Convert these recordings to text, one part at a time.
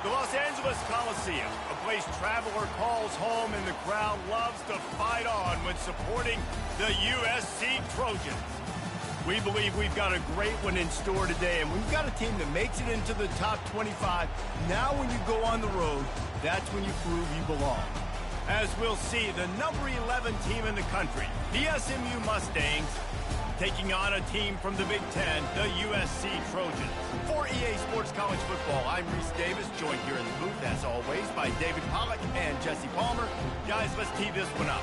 The Los Angeles Coliseum, a place traveler calls home and the crowd loves to fight on when supporting the USC Trojans. We believe we've got a great one in store today, and we've got a team that makes it into the top 25. Now when you go on the road, that's when you prove you belong. As we'll see, the number 11 team in the country, the SMU Mustangs, taking on a team from the Big Ten, the USC Trojans. For EA Sports College Football, I'm Reese Davis, joined here in the booth, as always, by David Pollack and Jesse Palmer. Guys, let's tee this one up.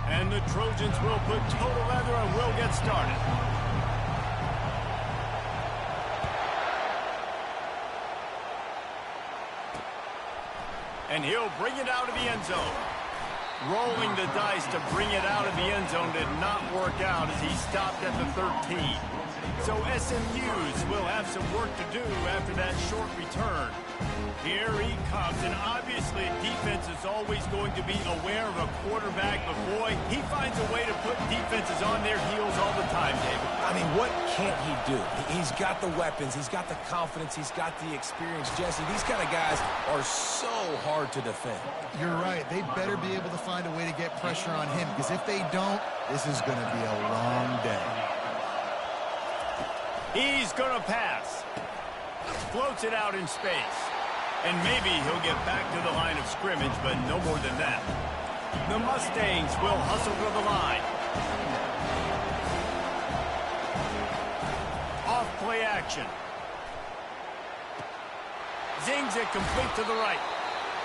And the Trojans will put total leather and will get started. And he'll bring it out of the end zone. Rolling the dice to bring it out of the end zone did not work out as he stopped at the 13. So SMU's will have some work to do after that short return. Here he comes, and obviously defense is always going to be aware of a quarterback, but boy, he finds a way to put defenses on their heels all the time, David. I mean, what can't he do? He's got the weapons, he's got the confidence, he's got the experience. Jesse, these kind of guys are so hard to defend. You're right. They better be able to find a way to get pressure on him, because if they don't, this is going to be a long day. He's going to pass. Floats it out in space. And maybe he'll get back to the line of scrimmage, but no more than that. The Mustangs will hustle to the line. Off play action. Zings it complete to the right.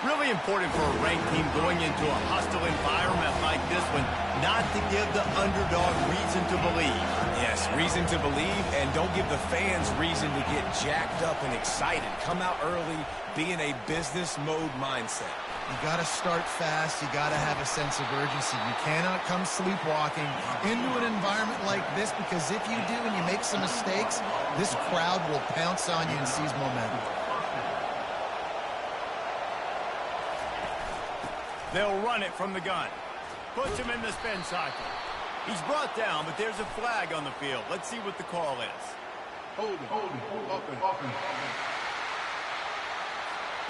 Really important for a ranked team going into a hostile environment like this one, not to give the underdog reason to believe. Yes, reason to believe, and don't give the fans reason to get jacked up and excited. Come out early, be in a business mode mindset. You got to start fast. You got to have a sense of urgency. You cannot come sleepwalking into an environment like this, because if you do and you make some mistakes, this crowd will pounce on you and seize momentum. They'll run it from the gun. Puts him in the spin cycle. He's brought down, but there's a flag on the field. Let's see what the call is. Holding.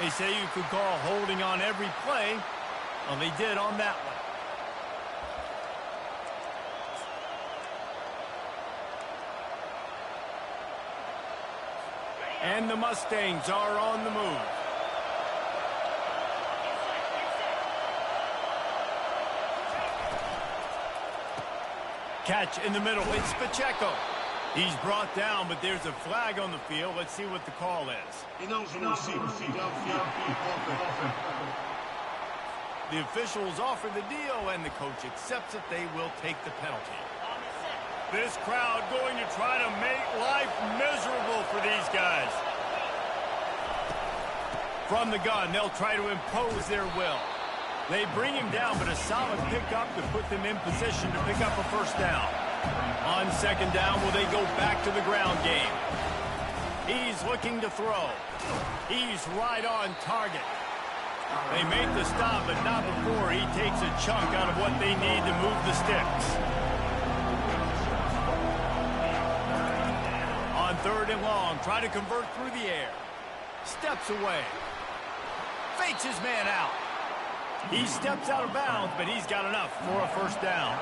They say you could call holding on every play. Well, they did on that one. And the Mustangs are on the move. Catch in the middle. It's Pacheco. He's brought down, but there's a flag on the field. Let's see what the call is. The officials offer the deal, and the coach accepts it. They will take the penalty. This crowd going to try to make life miserable for these guys. From the gun, they'll try to impose their will. They bring him down, but a solid pickup to put them in position to pick up a first down. On second down, will they go back to the ground game? He's looking to throw. He's right on target. They make the stop, but not before he takes a chunk out of what they need to move the sticks. On third and long, try to convert through the air. Steps away. Fakes his man out. He steps out of bounds, but he's got enough for a first down.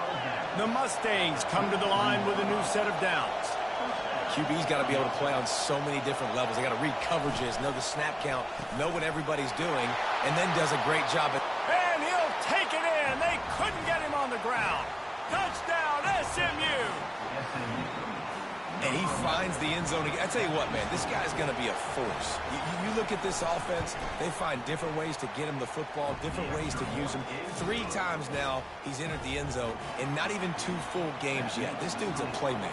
The Mustangs come to the line with a new set of downs. QB's got to be able to play on so many different levels. They got to read coverages, know the snap count, know what everybody's doing, and then does a great job at... And he'll take it in. They couldn't get him on the ground. Touchdown, SMU. And he finds the end zone again. I tell you what, man, this guy's going to be a force. You look at this offense, they find different ways to get him the football, different ways to use him. 3 times now he's entered the end zone, and not even 2 full games yet. This dude's a playmaker.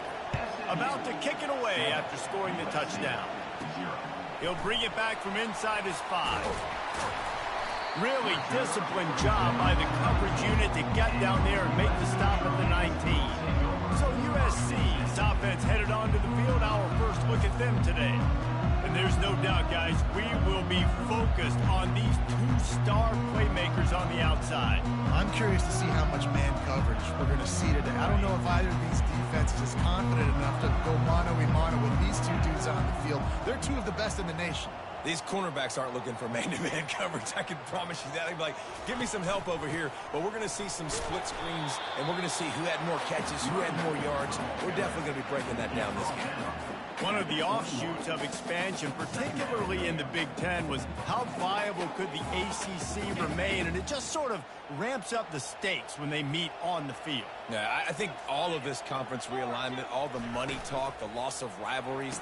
About to kick it away after scoring the touchdown. He'll bring it back from inside his 5. Really disciplined job by the coverage unit to get down there and make the stop at the 19. So USC's offense headed onto the field. Our first look at them today. And there's no doubt, guys, we will be focused on these two star playmakers on the outside. I'm curious to see how much man coverage we're going to see today. I don't know if either of these defenses is confident enough to go mano-a-mano with these two dudes on the field. They're two of the best in the nation. These cornerbacks aren't looking for man-to-man coverage. I can promise you that. They'd be like, give me some help over here. But we're going to see some split screens, and we're going to see who had more catches, who had more yards. We're definitely going to be breaking that down this game. One of the offshoots of expansion, particularly in the Big Ten, was how viable could the ACC remain, and it just sort of ramps up the stakes when they meet on the field. Yeah, I think all of this conference realignment, all the money talk, the loss of rivalries,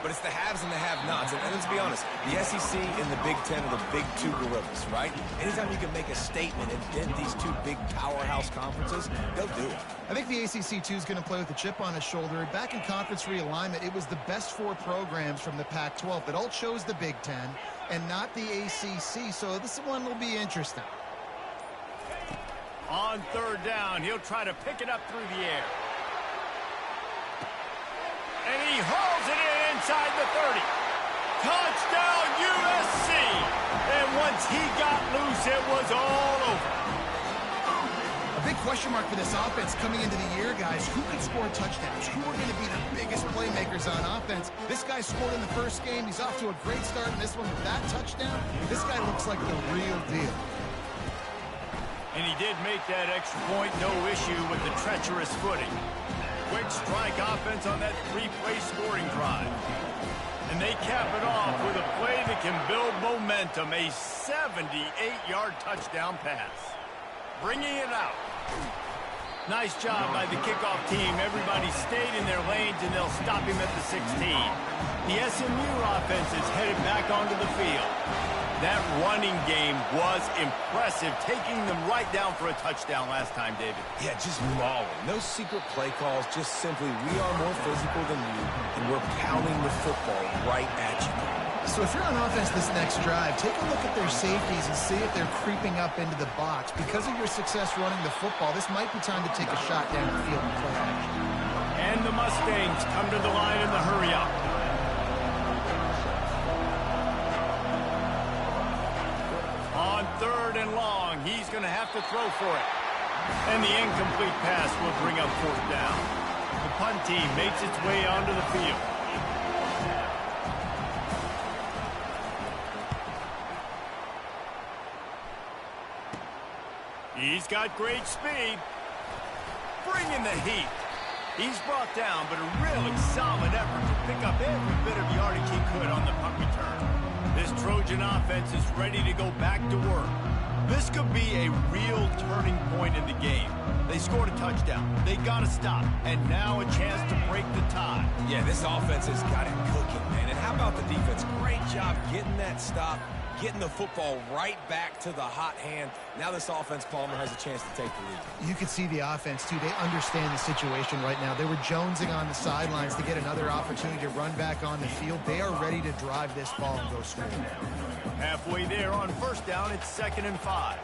but it's the haves and the have-nots. And let's be honest, the SEC and the Big Ten are the big two gorillas, right? Anytime you can make a statement and dent these two big powerhouse conferences, they'll do it. I think the ACC, too, is going to play with a chip on his shoulder. Back in conference realignment, it was the best four programs from the Pac-12 that all chose the Big Ten and not the ACC, so this one will be interesting. On third down, he'll try to pick it up through the air. And he hauls it in inside the 30. Touchdown, USC! And once he got loose, it was all over. A big question mark for this offense coming into the year, guys. Who could score touchdowns? Who are going to be the biggest playmakers on offense? This guy scored in the first game. He's off to a great start in this one with that touchdown. This guy looks like the real deal. And he did make that extra point, no issue with the treacherous footing. Quick strike offense on that three-play scoring drive. And they cap it off with a play that can build momentum, a 78-yard touchdown pass. Bringing it out. Nice job by the kickoff team. Everybody stayed in their lanes, and they'll stop him at the 16. The SMU offense is headed back onto the field. That running game was impressive, taking them right down for a touchdown last time, David. Yeah, just mauling. No secret play calls, just simply we are more physical than you, and we're pounding the football right at you. So if you're on offense this next drive, take a look at their safeties and see if they're creeping up into the box. Because of your success running the football, this might be time to take a shot down the field and play action. And the Mustangs come to the line in the hurry-up. On third and long, he's going to have to throw for it. And the incomplete pass will bring up fourth down. The punt team makes its way onto the field. He's got great speed. Bringing the heat. He's brought down, but a really solid effort to pick up every bit of yardage he could on the punt return. This Trojan offense is ready to go back to work. This could be a real turning point in the game. They scored a touchdown. They got to stop. And now a chance to break the tie. Yeah, this offense has got it cooking, man. And how about the defense? Great job getting that stop, getting the football right back to the hot hand. Now this offense, Palmer, has a chance to take the lead. You can see the offense, too. They understand the situation right now. They were jonesing on the sidelines to get another opportunity to run back on the field. They are ready to drive this ball and go score. Halfway there on first down, it's 2nd and 5.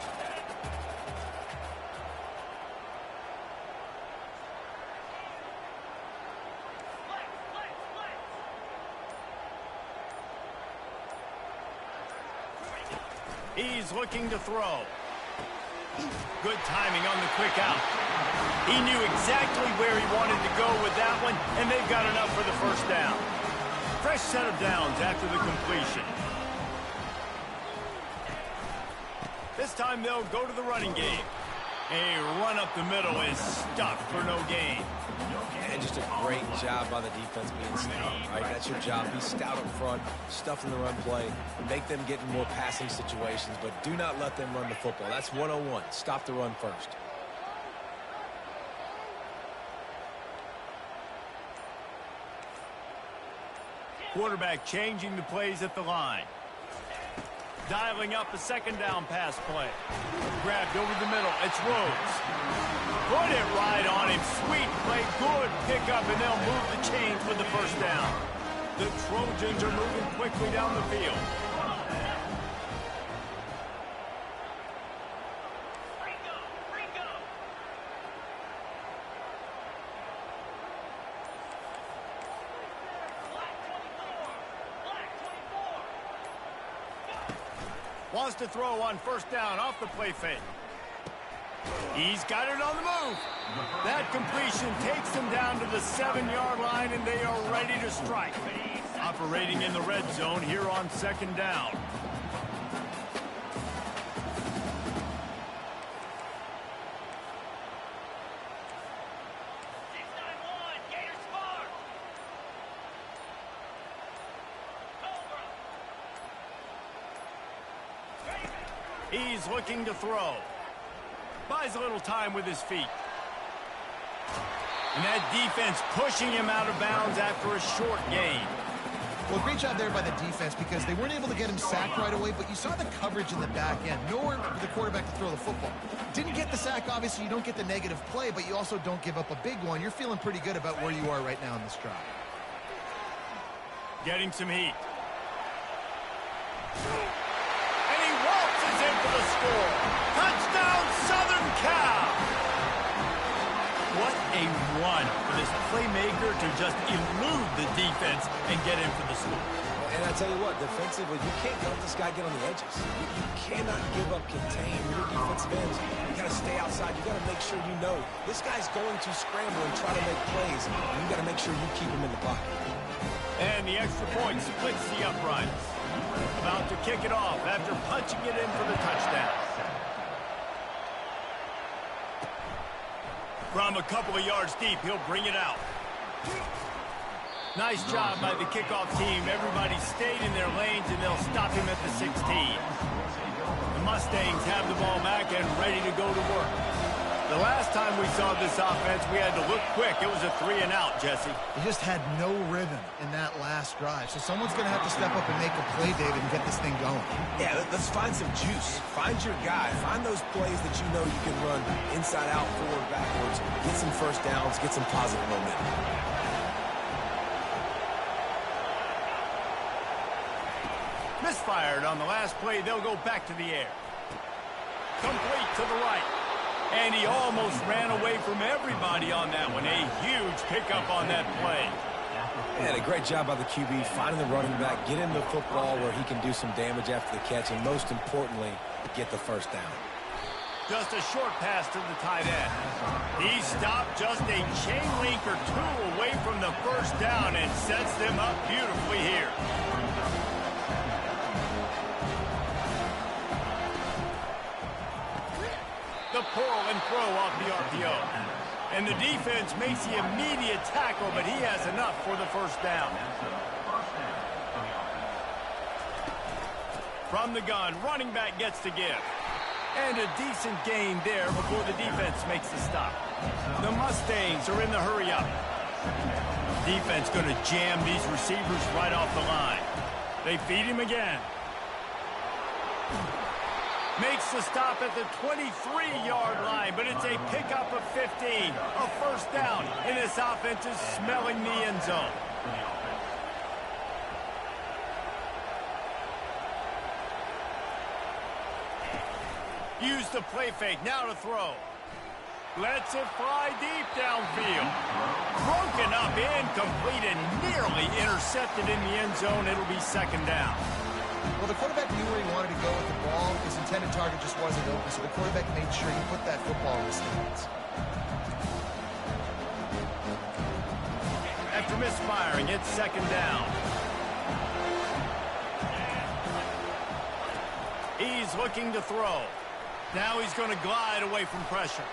He's looking to throw. Good timing on the quick out. He knew exactly where he wanted to go with that one, and they've got enough for the first down. Fresh set of downs after the completion. This time they'll go to the running game. A run up the middle is stuffed for no gain. And just a great job by the defense being stout, right? That's your job. Be stout up front, stuff in the run play, make them get in more passing situations, but do not let them run the football. That's 101. Stop the run first. Quarterback changing the plays at the line. Dialing up a second down pass play. Grabbed over the middle. It's Rhodes. Put it right on him. Sweet play. Good pickup, and they'll move the chains with the first down. The Trojans are moving quickly down the field. Wants to throw on first down off the play fake. He's got it on the move. That completion takes them down to the 7-yard line, and they are ready to strike. Operating in the red zone here on second down. He's looking to throw. Buys a little time with his feet. And that defense pushing him out of bounds after a short gain. Well, great job there by the defense because they weren't able to get him sacked right away, but you saw the coverage in the back end. Nowhere for the quarterback to throw the football. Didn't get the sack, obviously. You don't get the negative play, but you also don't give up a big one. You're feeling pretty good about where you are right now in this drive. Getting some heat. In for the score. Touchdown, Southern Cal! What a run for this playmaker to just elude the defense and get in for the score. And I tell you what, defensively, you can't let this guy get on the edges. You cannot give up contain your defensive ends. You got to stay outside. You got to make sure you know this guy's going to scramble and try to make plays. You got to make sure you keep him in the pocket. And the extra point splits the uprights. About to kick it off after punching it in for the touchdown. From a couple of yards deep, he'll bring it out. Nice job by the kickoff team. Everybody stayed in their lanes, and they'll stop him at the 16. The Mustangs have the ball back and ready to go to work. The last time we saw this offense, we had to look quick. It was a 3-and-out, Jesse. They just had no rhythm in that last drive. So someone's going to have to step up and make a play, David, and get this thing going. Yeah, let's find some juice. Find your guy. Find those plays that you know you can run inside out, forward, backwards. Get some first downs. Get some positive momentum. Misfired on the last play. They'll go back to the air. Complete to the right. And he almost ran away from everybody on that one. A huge pickup on that play. And a great job by the QB, finding the running back, get him the football where he can do some damage after the catch, and most importantly, get the first down. Just a short pass to the tight end. He stopped just a chain link or two away from the first down and sets them up beautifully here. The pull and throw off the RPO. And the defense makes the immediate tackle, but he has enough for the first down. From the gun, running back gets to give. And a decent gain there before the defense makes the stop. The Mustangs are in the hurry-up. Defense going to jam these receivers right off the line. They feed him again. Makes the stop at the 23-yard line, but it's a pickup of 15. A first down, and this offense is smelling the end zone. Use the play fake, now to throw. Lets it fly deep downfield. Broken up, incomplete, and nearly intercepted in the end zone. It'll be second down. Well, the quarterback knew where he wanted to go with the ball. His intended target just wasn't open, so the quarterback made sure he put that football in his hands. After misfiring, it's second down. He's looking to throw. Now he's going to glide away from pressure.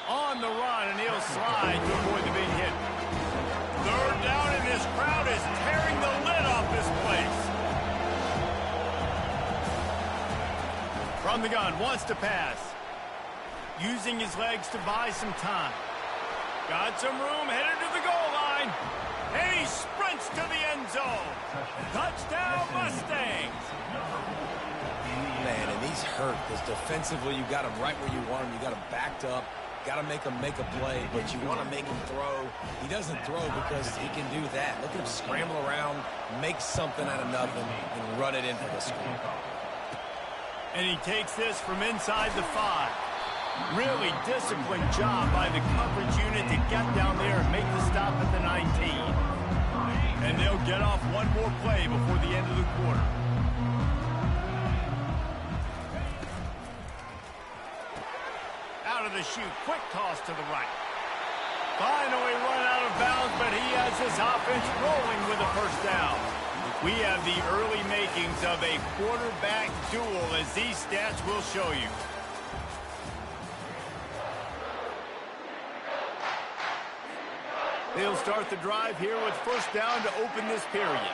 On the run, and he'll slide to avoid the big hit. Third down, and this crowd is tearing the lid off this place. From the gun, wants to pass. Using his legs to buy some time. Got some room, headed to the goal line. And he sprints to the end zone. Touchdown, Mustangs. Man, and he's hurt because defensively you got him right where you want him. You got him backed up. Got to make him make a play, but you want to make him throw. He doesn't throw because he can do that. Look at him scramble around, make something out of nothing, and run it in for the score. And he takes this from inside the 5. Really disciplined job by the coverage unit to get down there and make the stop at the 19. And they'll get off one more play before the end of the quarter. to shoot. Quick toss to the right. Finally run out of bounds, but he has his offense rolling with a first down. We have the early makings of a quarterback duel, as these stats will show you. They'll start the drive here with first down to open this period.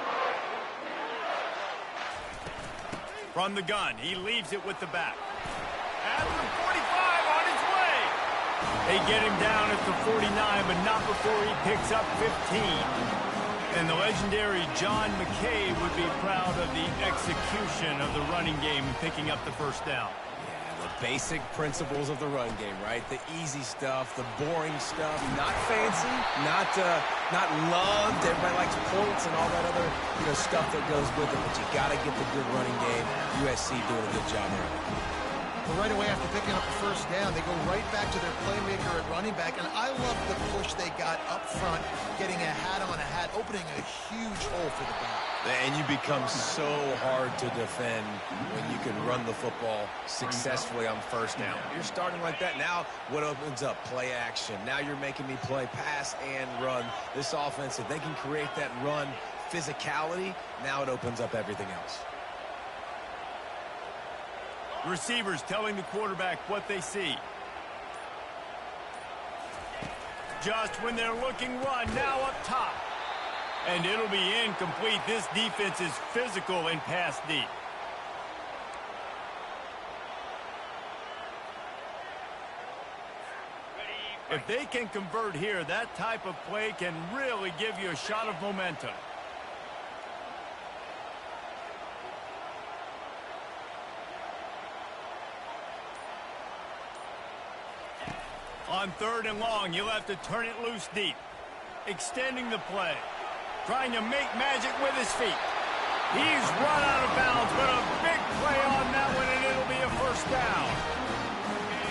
From the gun, he leaves it with the back. At the 45 on his way. They get him down at the 49, but not before he picks up 15. And the legendary John McKay would be proud of the execution of the running game and picking up the first down. Yeah, the basic principles of the run game, right? The easy stuff, the boring stuff, not fancy, not loved. Everybody likes points and all that other stuff that goes with it, but you got to get the good running game. USC doing a good job there. Well, right away after picking up the first down, they go right back to their playmaker at running back, and I love the push they got up front, getting a hat on a hat, opening a huge hole for the back. And you become so hard to defend when you can run the football successfully on first down. You're starting like that. Now what opens up? Play action. Now you're making me play pass and run. This offense, if they can create that run physicality, now it opens up everything else. Receivers telling the quarterback what they see. Just when they're looking run, now up top. And it'll be incomplete. This defense is physical and pass deep. If they can convert here, that type of play can really give you a shot of momentum. On third and long, you'll have to turn it loose deep. Extending the play. Trying to make magic with his feet. He's run out of bounds, but a big play on that one, and it'll be a first down.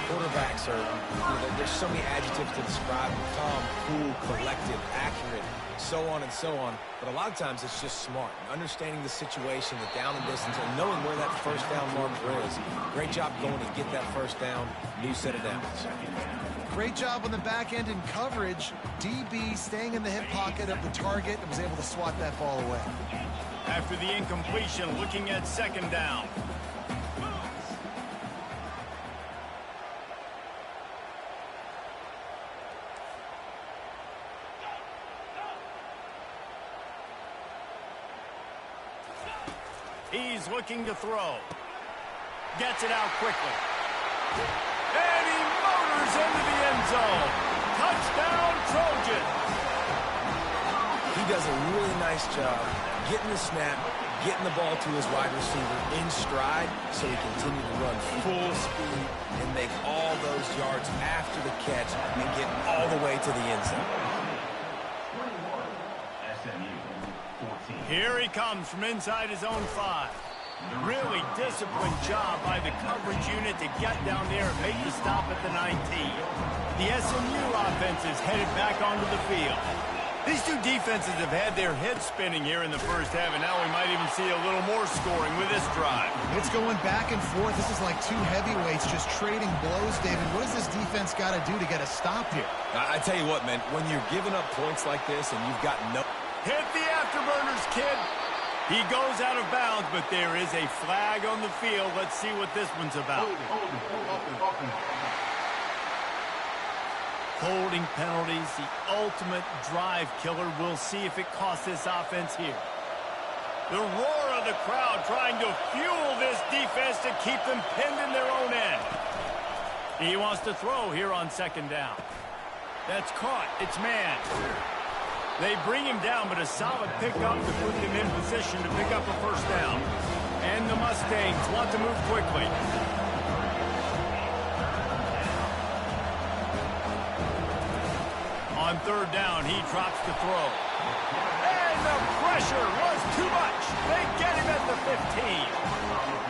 Quarterbacks are, there's so many adjectives to describe them. Calm, cool, collected, accurate, so on and so on. But a lot of times it's just smart. Understanding the situation, the down and distance, and knowing where that first down marker is. Great job going to get that first down. New set of downs. Great job on the back end in coverage. DB staying in the hip pocket of the target and was able to swat that ball away. After the incompletion, looking at second down. He's looking to throw. Gets it out quickly. And he motors into the end zone. Touchdown, Trojans. He does a really nice job getting the snap, getting the ball to his wide receiver in stride so he continue to run full speed and make all those yards after the catch and get all the way to the end zone. Here he comes from inside his own 5. Really disciplined job by the coverage unit to get down there and make the stop at the 19. The SMU offense is headed back onto the field. These two defenses have had their heads spinning here in the first half, and now we might even see a little more scoring with this drive. It's going back and forth. This is like two heavyweights just trading blows, David. What does this defense got to do to get a stop here? I tell you what, man, when you're giving up points like this and you've got no... Hit the afterburners, kid. He goes out of bounds, but there is a flag on the field. Let's see what this one's about. Holding penalties, the ultimate drive killer. We'll see if it costs this offense here. The roar of the crowd trying to fuel this defense to keep them pinned in their own end. He wants to throw here on second down. That's caught. It's man. They bring him down, but a solid pickup to put them in position to pick up a first down. And the Mustangs want to move quickly. On third down, he drops the throw. And the pressure was too much. They get him at the 15.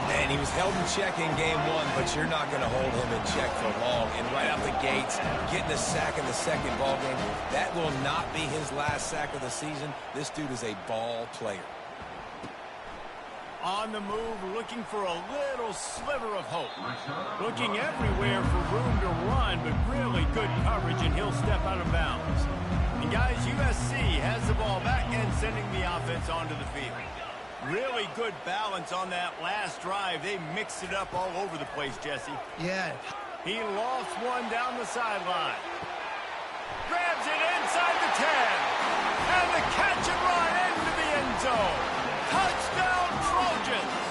And he was held in check in game 1, but you're not going to hold him in check for long. And right out the gates, getting a sack in the second ball game, that will not be his last sack of the season. This dude is a ball player. On the move, looking for a little sliver of hope. Looking everywhere for room to run, but really good coverage, and he'll step out of bounds. And guys, USC has the ball back and sending the offense onto the field. Really good balance on that last drive. They mixed it up all over the place, Jesse. Yeah. He lost one down the sideline. Grabs it inside the 10. And the catch and run into the end zone. Touchdown, Trojans.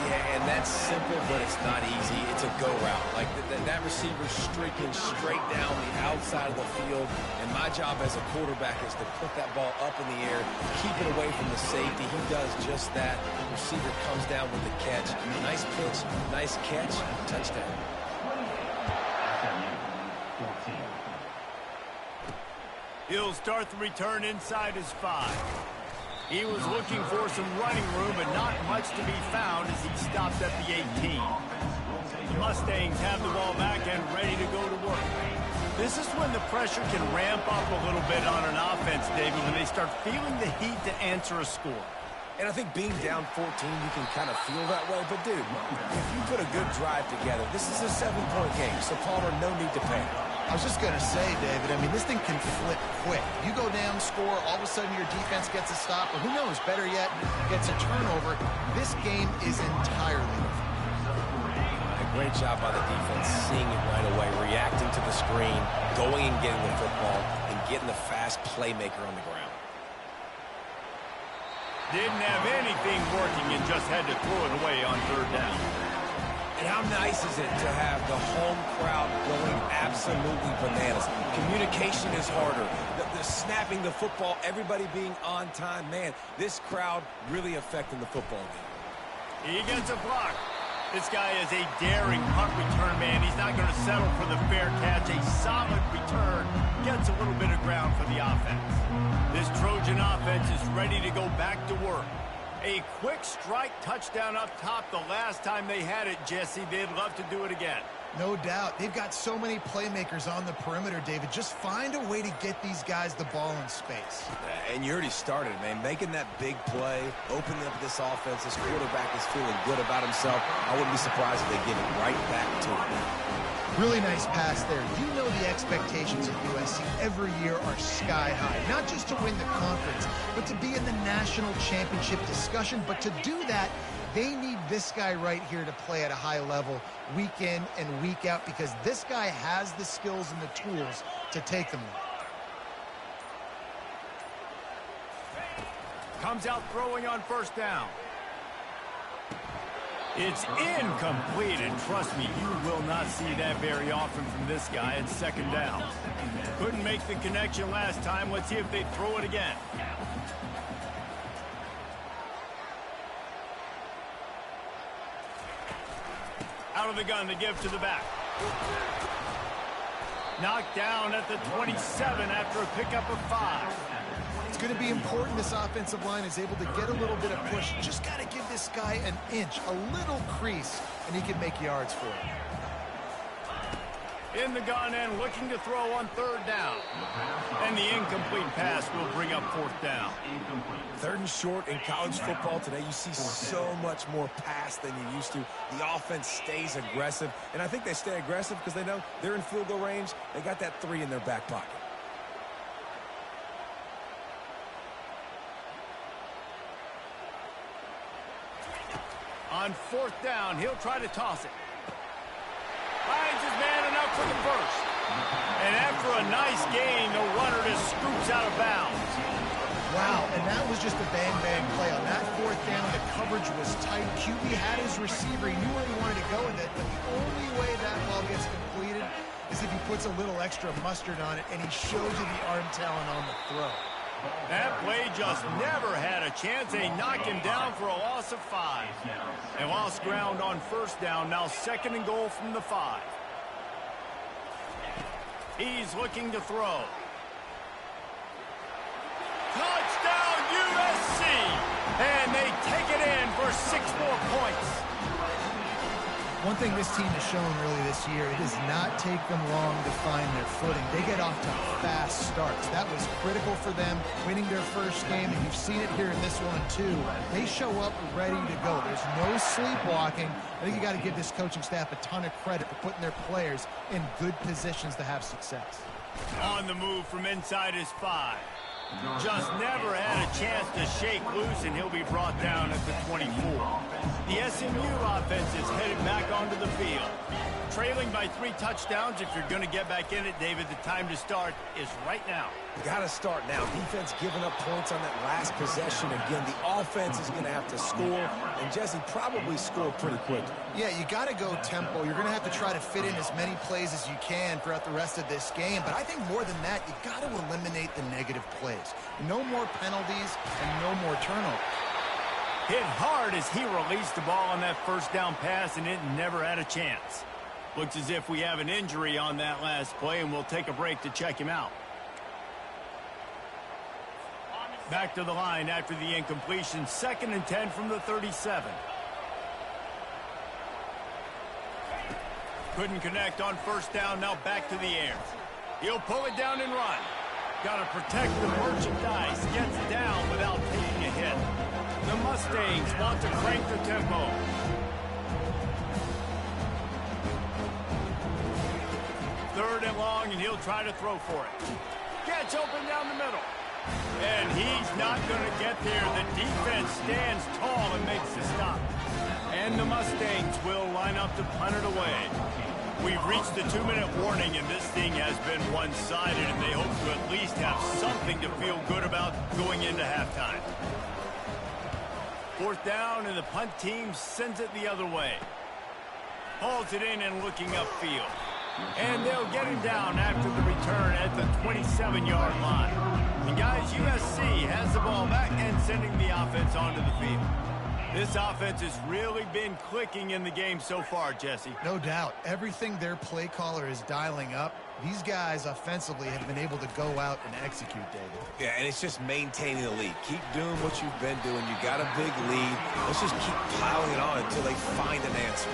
Yeah, and that's simple, but it's not easy. It's a go route. Like that receiver streaking straight down the outside of the field. And my job as a quarterback is to put that ball up in the air, keep it away from the safety. He does just that. The receiver comes down with the catch. Nice pitch, nice catch, touchdown. He'll start the return inside his 5. He was looking for some running room, but not much to be found as he stopped at the 18. The Mustangs have the ball back and ready to go to work. This is when the pressure can ramp up a little bit on an offense, David, when they start feeling the heat to answer a score. And I think being down 14, you can kind of feel that way. But, dude, if you put a good drive together, this is a 7-point game, so Palmer, no need to panic. I was just going to say, David, I mean, this thing can flip quick. You go down, score, all of a sudden your defense gets a stop, or who knows, better yet, gets a turnover. This game is entirely different. A great job by the defense, seeing it right away, reacting to the screen, going and getting the football, and getting the fast playmaker on the ground. Didn't have anything working and just had to throw it away on 3rd down. And how nice is it to have the home crowd going absolutely bananas? Communication is harder. The snapping the football, everybody being on time. Man, this crowd really affecting the football game. He gets a block. This guy is a daring punt return man. He's not going to settle for the fair catch. A solid return gets a little bit of ground for the offense. This Trojan offense is ready to go back to work. A quick strike touchdown up top the last time they had it, Jesse. They'd love to do it again. No doubt. They've got so many playmakers on the perimeter, David. Just find a way to get these guys the ball in space. And you already started, man. Making that big play, opening up this offense. This quarterback is feeling good about himself. I wouldn't be surprised if they give it right back to him. Really nice pass there. You know the expectations of USC every year are sky high. Not just to win the conference, but to be in the national championship discussion. But to do that, they need this guy right here to play at a high level week in and week out, because this guy has the skills and the tools to take them there. Comes out throwing on 1st down. It's incomplete, and trust me, you will not see that very often from this guy at 2nd down. Couldn't make the connection last time. Let's see if they throw it again. Out of the gun to give to the back. Knocked down at the 27 after a pickup of 5. It's going to be important this offensive line is able to get a little bit of push. Just got to give this guy an inch, a little crease, and he can make yards for it. In the gun and looking to throw on 3rd down. And the incomplete pass will bring up 4th down. 3rd and short in college football today. You see so much more pass than you used to. The offense stays aggressive, and I think they stay aggressive because they know they're in field goal range. They got that 3 in their back pocket. On 4th down, he'll try to toss it. Finds his man enough for the first. And after a nice gain, the runner just scoops out of bounds. Wow, and that was just a bang-bang play. On that 4th down, the coverage was tight. QB had his receiver. He knew where he wanted to go with it, but the only way that ball gets completed is if he puts a little extra mustard on it, and he shows you the arm talent on the throw. That play just never had a chance. They knocked him down for a loss of 5. They lost ground on 1st down. Now 2nd and goal from the 5. He's looking to throw. Touchdown USC! And they take it in for 6 more points. One thing this team has shown really this year, it does not take them long to find their footing. They get off to fast starts. That was critical for them, winning their first game, and you've seen it here in this one too. They show up ready to go. There's no sleepwalking. I think you got to give this coaching staff a ton of credit for putting their players in good positions to have success. On the move from inside his 5. Just never had a chance to shake loose, and he'll be brought down at the 24. The SMU offense is headed back onto the field. Trailing by 3 touchdowns. If you're going to get back in it, David, the time to start is right now. You got to start now. Defense giving up points on that last possession. Again, the offense is going to have to score, and Jesse probably score pretty quickly. Yeah, you got to go tempo. You're going to have to try to fit in as many plays as you can throughout the rest of this game. But I think more than that, you got to eliminate the negative plays. No more penalties and no more turnovers. Hit hard as he released the ball on that first down pass, and it never had a chance. Looks as if we have an injury on that last play, and we'll take a break to check him out. Back to the line after the incompletion. 2nd and 10 from the 37. Couldn't connect on first down. Now back to the air. He'll pull it down and run. Got to protect the merchandise. Gets down without taking a hit. The Mustangs want to crank the tempo. Third and long, and he'll try to throw for it. Gets open down the middle. And he's not going to get there. The defense stands tall and makes the stop. And the Mustangs will line up to punt it away. We've reached the 2-minute warning, and this thing has been one-sided, and they hope to at least have something to feel good about going into halftime. 4th down, and the punt team sends it the other way. Hauls it in and looking upfield. And they'll get him down after the return at the 27-yard line. And guys, USC has the ball back and sending the offense onto the field. This offense has really been clicking in the game so far, Jesse. No doubt. Everything their play caller is dialing up, these guys offensively have been able to go out and execute, David. Yeah, and it's just maintaining the lead. Keep doing what you've been doing. You got a big lead. Let's just keep piling it on until they find an answer.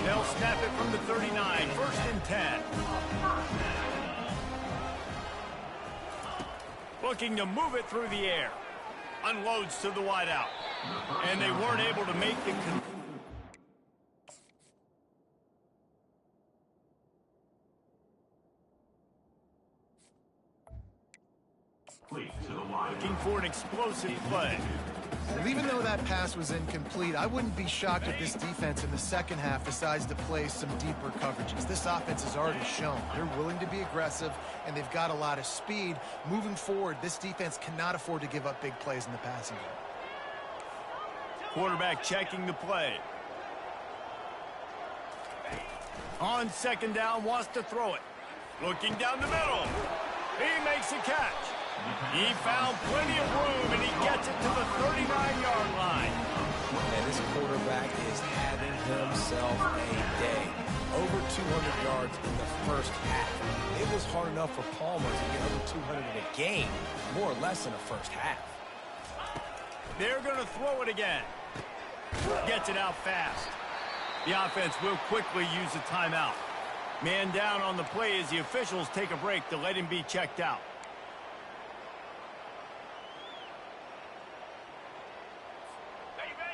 They'll snap it from the 39, 1st and 10. Looking to move it through the air. Unloads to the wideout. And they weren't able to make the... Looking for an explosive play. Well, even though that pass was incomplete, I wouldn't be shocked if this defense in the second half decides to play some deeper coverages. This offense has already shown they're willing to be aggressive, and they've got a lot of speed. Moving forward, this defense cannot afford to give up big plays in the passing game. Quarterback checking the play. On 2nd down, wants to throw it. Looking down the middle. He makes a catch. He found plenty of room, and he gets it to the 39-yard line. And this quarterback is having himself a day. Over 200 yards in the first half. It was hard enough for Palmer to get over 200 in a game, more or less in the first half. They're going to throw it again. Gets it out fast. The offense will quickly use a timeout. Man down on the play as the officials take a break to let him be checked out.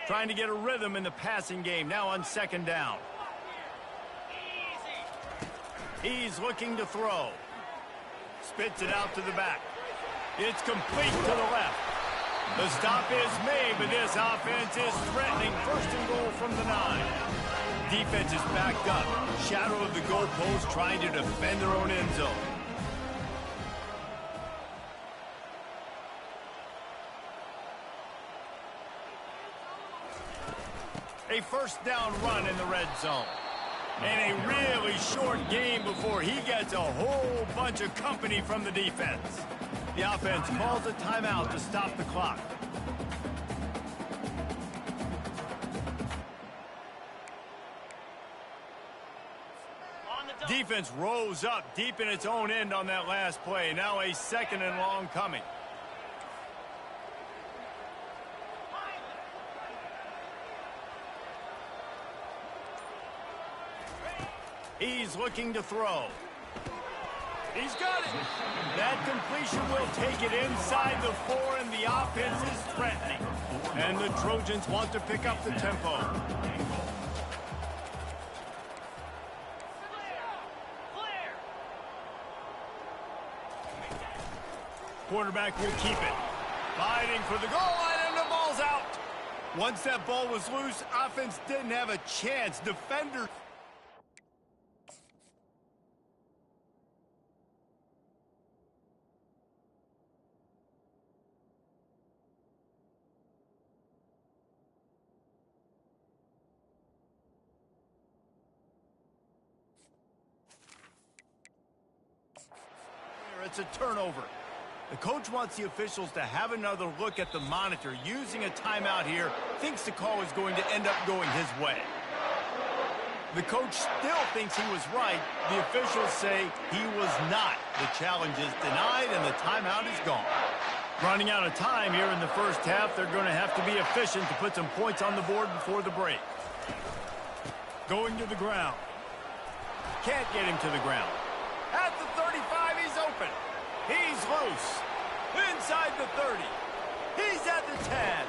Trying to get a rhythm in the passing game, now on 2nd down. He's looking to throw. Spits it out to the back. It's complete to the left. The stop is made, but this offense is threatening. 1st and goal from the 9. Defense is backed up. Shadow of the goalpost trying to defend their own end zone. A 1st down run in the red zone. And a really short game before he gets a whole bunch of company from the defense. The offense calls a timeout to stop the clock. Defense rose up deep in its own end on that last play. Now a 2nd and long coming. He's looking to throw. He's got it. That completion will take it inside the 4, and the offense is threatening. And the Trojans want to pick up the tempo. Quarterback will keep it. Fighting for the goal line, and the ball's out. Once that ball was loose, offense didn't have a chance. Defender. It's a turnover. The coach wants the officials to have another look at the monitor. Using a timeout here, thinks the call is going to end up going his way. The coach still thinks he was right. The officials say he was not. The challenge is denied, and the timeout is gone. Running out of time here in the first half, they're going to have to be efficient to put some points on the board before the break. Going to the ground. Can't get him to the ground. At the 35, he's open. He's loose. Inside the 30. He's at the 10.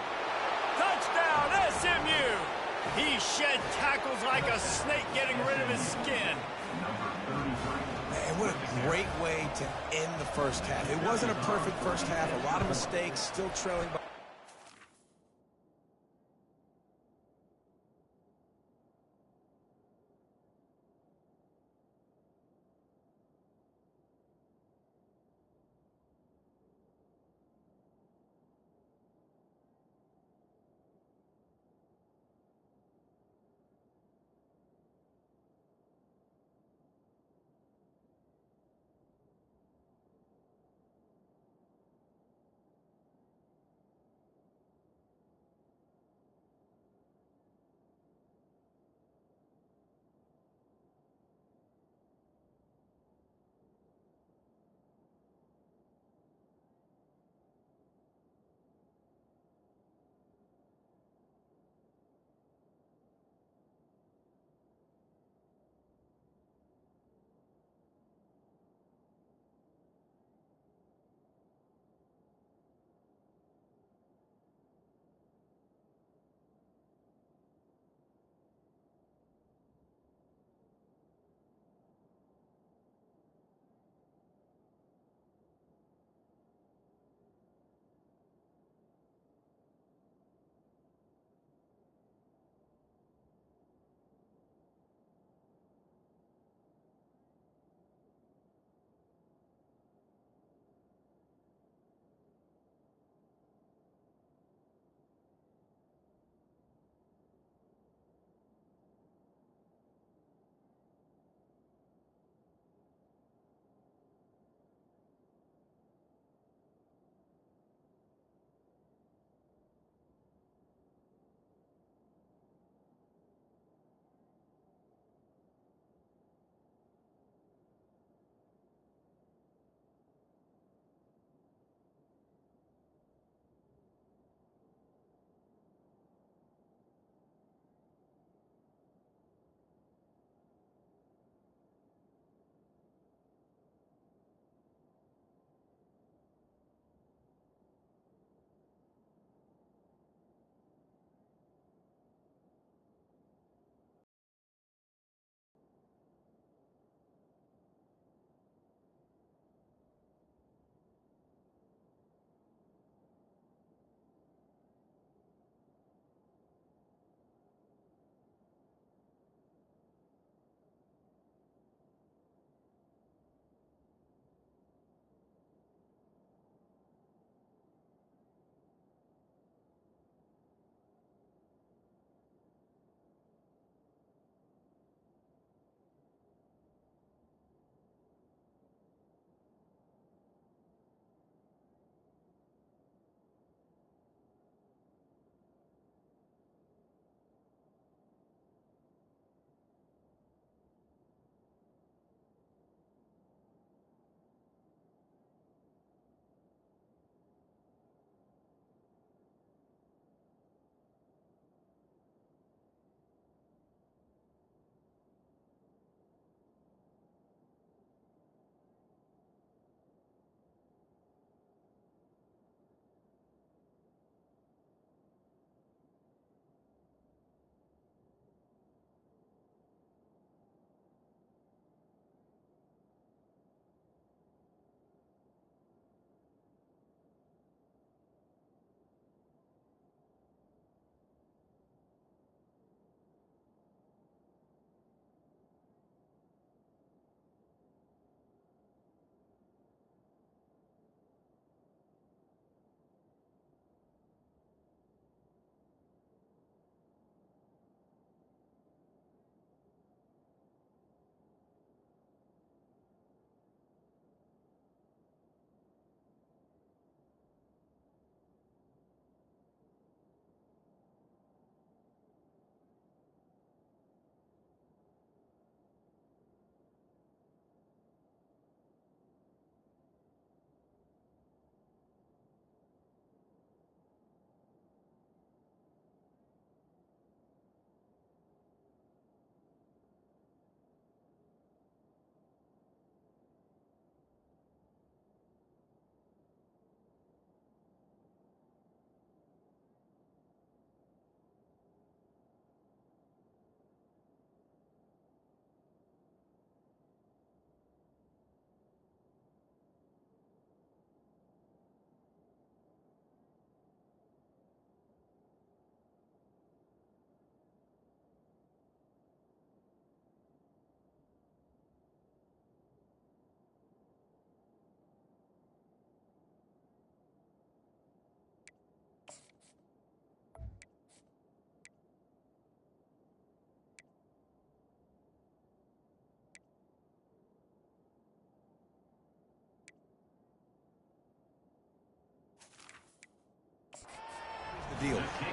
Touchdown, SMU. He shed tackles like a snake, getting rid of his skin. Man, what a great way to end the first half. It wasn't a perfect first half. A lot of mistakes, still trailing by.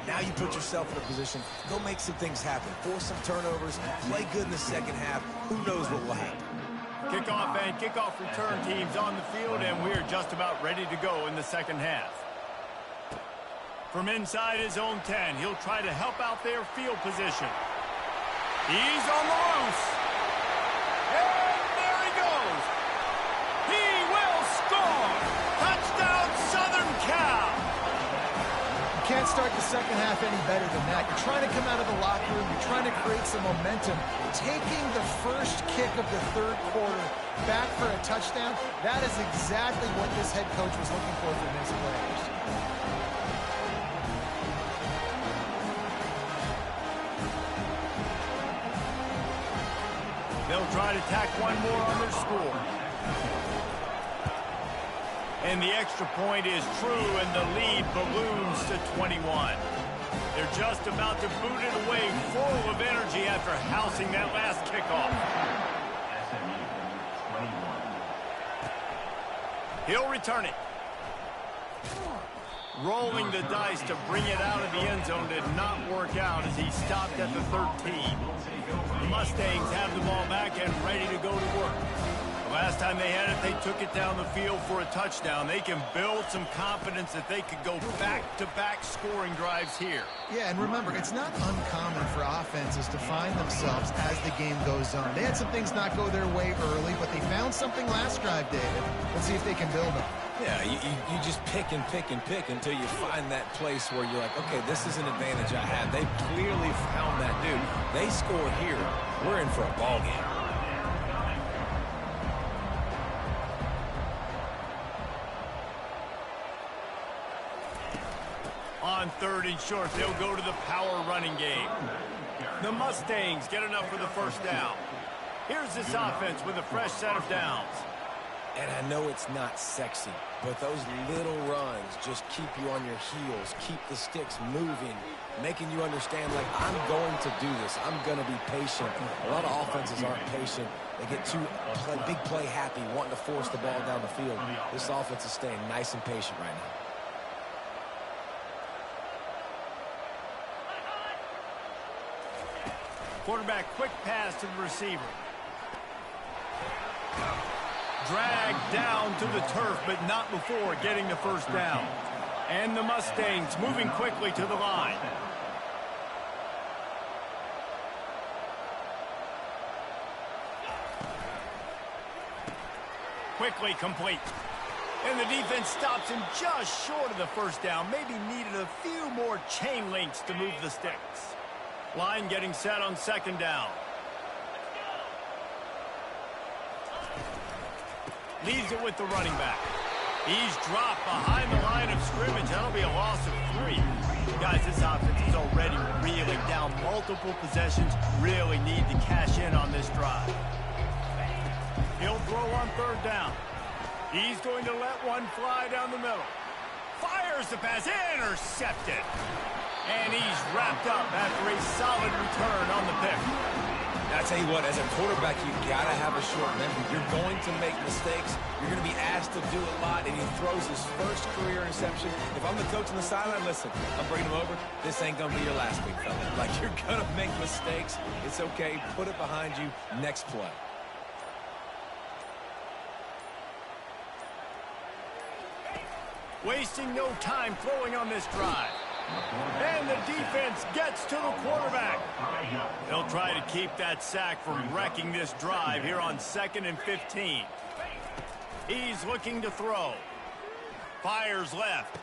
Now you put yourself in a position, go make some things happen. Force some turnovers, play good in the second half. Who knows what will happen? Kickoff and kickoff return teams on the field, and we're just about ready to go in the second half. From inside his own 10, he'll try to help out their field position. He's on the loose. And there he goes. He will score. Touchdown, Southern Cal. You can't start the second half any better than that. You're trying to come out of the locker room. You're trying to create some momentum. Taking the first kick of the third quarter back for a touchdown, that is exactly what this head coach was looking for from his players. They'll try to tack one more on their score. And the extra point is true, and the lead balloons to 21. They're just about to boot it away, full of energy after housing that last kickoff. SMU 21. He'll return it. Rolling the dice to bring it out of the end zone did not work out as he stopped at the 13. The Mustangs have the ball back and ready to go to work. The last time they had it, they took it down the field for a touchdown. They can build some confidence that they could go back-to-back scoring drives here. Yeah, and remember, it's not uncommon for offenses to find themselves as the game goes on. They had some things not go their way early, but they found something last drive, David. Let's see if they can build on it. Yeah, you just pick and pick and pick until you find that place where you're like, okay, this is an advantage I have. They've clearly found that dude. They score here. We're in for a ball game. On 3rd and short, they'll go to the power running game. The Mustangs get enough for the first down. Here's this offense with a fresh set of downs. And I know it's not sexy, but those little runs just keep you on your heels, keep the sticks moving, making you understand, like, I'm going to do this. I'm going to be patient. A lot of offenses aren't patient. They get too big play happy, wanting to force the ball down the field. This offense is staying nice and patient right now. Quarterback quick pass to the receiver. Dragged down to the turf, but not before getting the first down. And the Mustangs moving quickly to the line. Quickly complete. And the defense stops him just short of the first down. Maybe needed a few more chain links to move the sticks. Line getting set on 2nd down. Leaves it with the running back. He's dropped behind the line of scrimmage. That'll be a loss of 3. Guys, this offense is already reeling down multiple possessions. Really need to cash in on this drive. He'll throw on 3rd down. He's going to let one fly down the middle. Fires the pass. Intercepted. And he's wrapped up after a solid return on the pick. I tell you what, as a quarterback, you got to have a short memory. You're going to make mistakes. You're going to be asked to do a lot, and he throws his first career interception. If I'm the coach on the sideline, listen, I'm bringing him over. This ain't going to be your last week, fella. Like, you're going to make mistakes. It's okay. Put it behind you. Next play. Wasting no time throwing on this drive. And the defense gets to the quarterback. They'll try to keep that sack from wrecking this drive here on 2nd and 15. He's looking to throw. Fires left.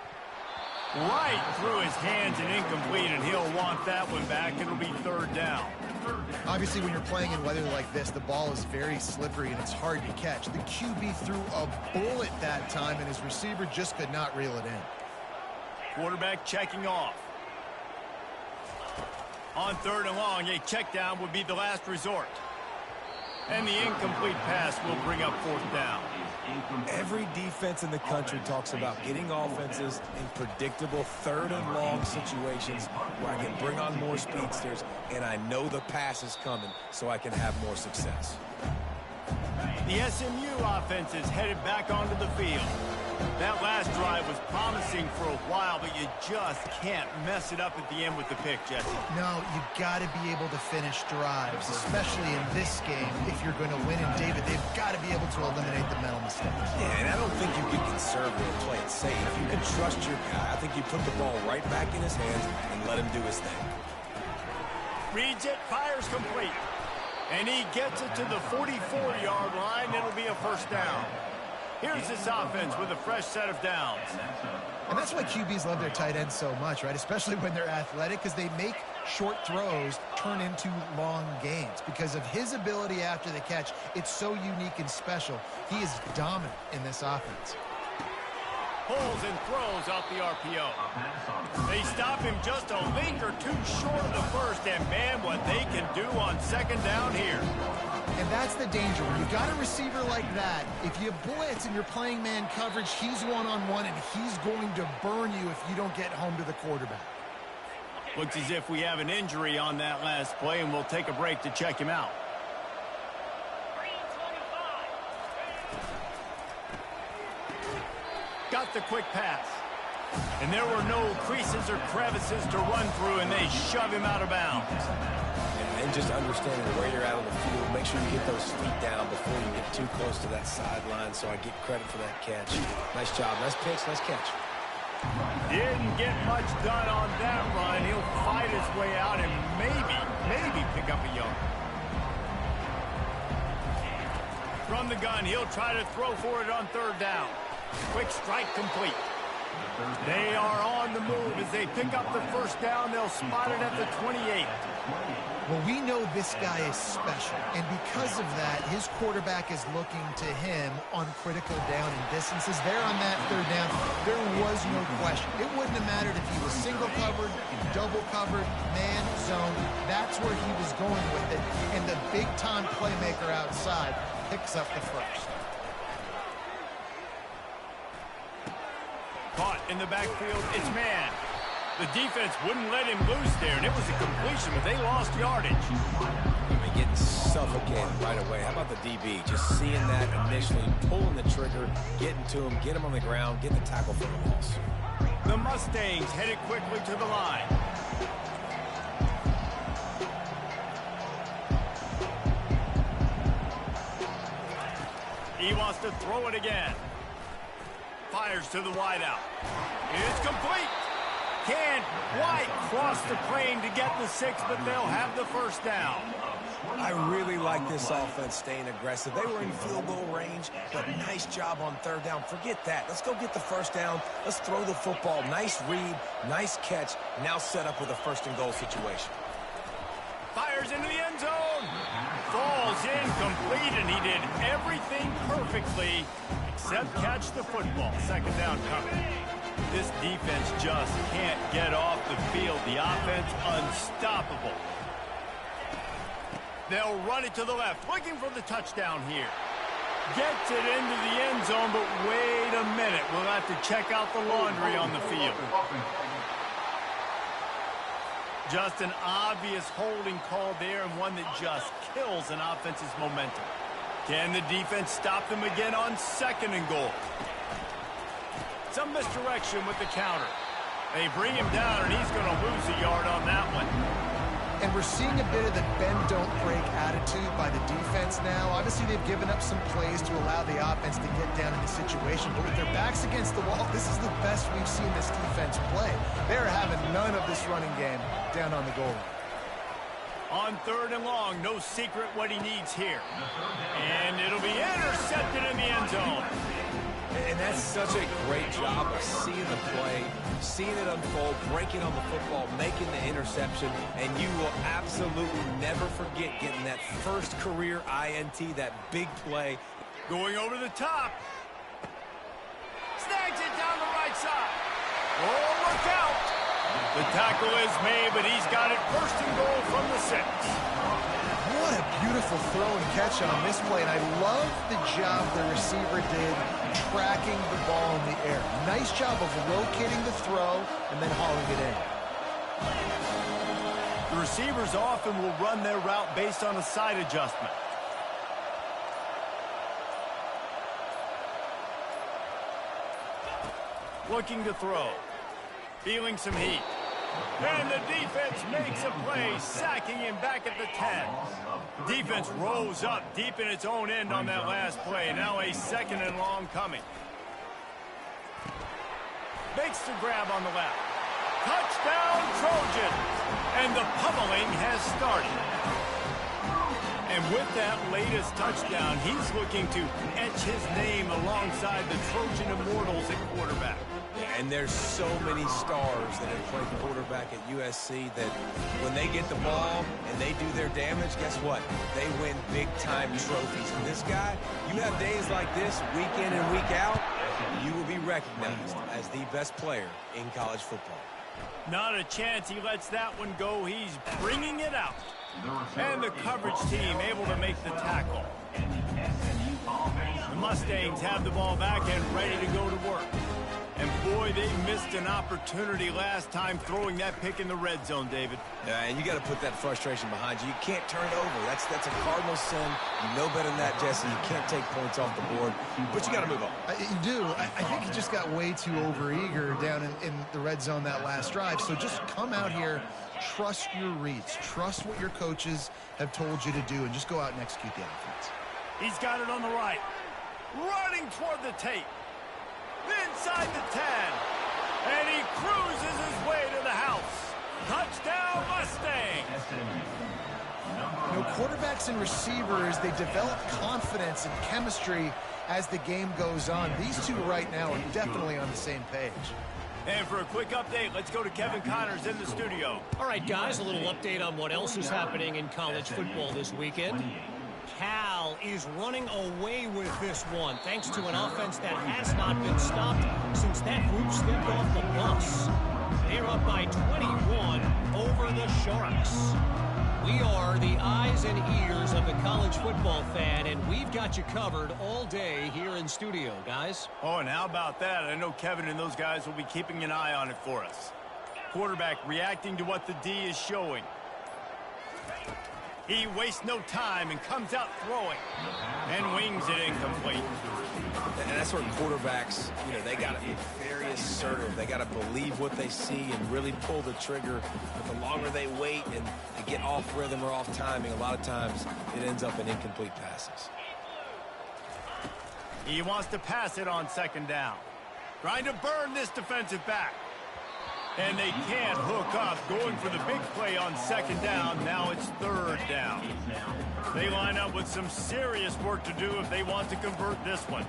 Right through his hands and incomplete, and he'll want that one back. It'll be 3rd down. Obviously, when you're playing in weather like this, the ball is very slippery and it's hard to catch. The QB threw a bullet that time, and his receiver just could not reel it in. Quarterback checking off. On 3rd and long, a check down would be the last resort. And the incomplete pass will bring up 4th down. Every defense in the country talks about getting offenses in predictable 3rd and long situations where I can bring on more speedsters and I know the pass is coming so I can have more success. The SMU offense is headed back onto the field. That last drive was promising for a while, but you just can't mess it up at the end with the pick, Jesse. No, you got to be able to finish drives, especially in this game. If you're going to win, and David, they've got to be able to eliminate the mental mistakes. Yeah, and I don't think you get conservative and play it safe. You can trust your guy. I think you put the ball right back in his hands and let him do his thing. Reads it, fires complete. And he gets it to the 44-yard line. It'll be a first down. Here's this offense with a fresh set of downs. And that's why QBs love their tight ends so much, right? Especially when they're athletic, because they make short throws turn into long gains. Because of his ability after the catch, it's so unique and special. He is dominant in this offense. Pulls and throws off the RPO. They stop him just a link or two short of the first, and man, what they can do on second down here. And that's the danger. When you've got a receiver like that, if you blitz and you're playing man coverage, he's one-on-one, and he's going to burn you if you don't get home to the quarterback. Looks as if we have an injury on that last play, and we'll take a break to check him out. Got the quick pass. And there were no creases or crevices to run through, and they shove him out of bounds. And just understanding where you're at on the field, make sure you get those feet down before you get too close to that sideline, so I get credit for that catch. Nice job. Nice pitch. Nice catch. Didn't get much done on that run. He'll fight his way out and maybe pick up a yard. From the gun, he'll try to throw for it on third down. Quick strike complete. They are on the move as they pick up the first down. They'll spot it at the 28. Well, we know this guy is special, and because of that, his quarterback is looking to him on critical down and distances. There on that third down, there was no question. It wouldn't have mattered if he was single covered, double covered, man, zone. That's where he was going with it, and the big-time playmaker outside picks up the first. Caught in the backfield, it's man. The defense wouldn't let him loose there, and it was a completion, but they lost yardage. I mean, getting suffocated right away. How about the DB? Just seeing that initially, pulling the trigger, getting to him, get him on the ground, get the tackle for the loss. The Mustangs headed quickly to the line. He wants to throw it again. Fires to the wideout. It's complete. Can White cross the plane to get the 6, but they'll have the first down. I really like this offense staying aggressive. They were in field goal range, but nice job on third down. Forget that. Let's go get the first down. Let's throw the football. Nice read, nice catch. Now set up with a first and goal situation. Fires into the end zone. Falls incomplete, and he did everything perfectly except catch the football. Second down coming. This defense just can't get off the field. The offense unstoppable. They'll run it to the left, looking for the touchdown here. Gets it into the end zone, but wait a minute. We'll have to check out the laundry on the field. Just an obvious holding call there, and one that just kills an offense's momentum. Can the defense stop them again on second and goal? Some misdirection with the counter. They bring him down, and he's going to lose a yard on that one. And we're seeing a bit of the bend-don't-break attitude by the defense now. Obviously, they've given up some plays to allow the offense to get down in the situation. But with their backs against the wall, this is the best we've seen this defense play. They're having none of this running game down on the goal line. On third and long, no secret what he needs here. And it'll be intercepted in the end zone. And that's such a great job of seeing the play, seeing it unfold, breaking on the football, making the interception, and you will absolutely never forget getting that first career INT, that big play. Going over the top. Snags it down the right side. Oh, look out. The tackle is made, but he's got it first and goal from the 6. What a beautiful throw and catch on this play, and I love the job the receiver did tracking the ball in the air. Nice job of locating the throw and then hauling it in. The receivers often will run their route based on a side adjustment. Looking to throw. Feeling some heat. And the defense makes a play, sacking him back at the 10. Defense rolls up deep in its own end on that last play. Now a 2nd and long coming. Makes the grab on the left. Touchdown, Trojans! And the pummeling has started. And with that latest touchdown, he's looking to etch his name alongside the Trojan Immortals at quarterback. And there's so many stars that have played quarterback at USC that when they get the ball and they do their damage, guess what? They win big-time trophies. And this guy, you have days like this, week in and week out, you will be recognized as the best player in college football. Not a chance he lets that one go. He's bringing it out. And the coverage team able to make the tackle. The Mustangs have the ball back and ready to go to work. And boy, they missed an opportunity last time throwing that pick in the red zone, David. And you got to put that frustration behind you. You can't turn it over. That's a cardinal sin. You know better than that, Jesse. You can't take points off the board, but you got to move on. You do. I think he just got way too overeager down in the red zone that last drive. So just come out here, trust your reads, trust what your coaches have told you to do, and just go out and execute the offense. He's got it on the right. Running toward the tape. Inside the 10. And he cruises his way to the house. Touchdown, Mustang! You know, quarterbacks and receivers, they develop confidence and chemistry as the game goes on. These two right now are definitely on the same page. And for a quick update, let's go to Kevin Connors in the studio. All right, guys, a little update on what else is happening in college football this weekend. Cal is running away with this one, thanks to an offense that has not been stopped since that group stepped off the bus. They're up by 21 over the Sharks. We are the eyes and ears of the college football fan, and we've got you covered all day here in studio, guys. Oh, and how about that? I know Kevin and those guys will be keeping an eye on it for us. Quarterback reacting to what the D is showing. He wastes no time and comes out throwing and wings it incomplete. And that's where quarterbacks, you know, they got to be very assertive. They got to believe what they see and really pull the trigger. But the longer they wait and they get off rhythm or off timing, a lot of times it ends up in incomplete passes. He wants to pass it on 2nd down. Trying to burn this defensive back. And they can't hook up, going for the big play on 2nd down. Now it's 3rd down. They line up with some serious work to do if they want to convert this one.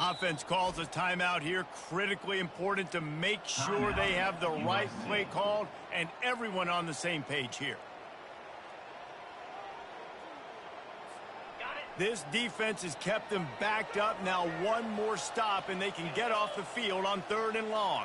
Offense calls a timeout here. Critically important to make sure they have the right play called and everyone on the same page here. This defense has kept them backed up. Now one more stop and they can get off the field on 3rd and long.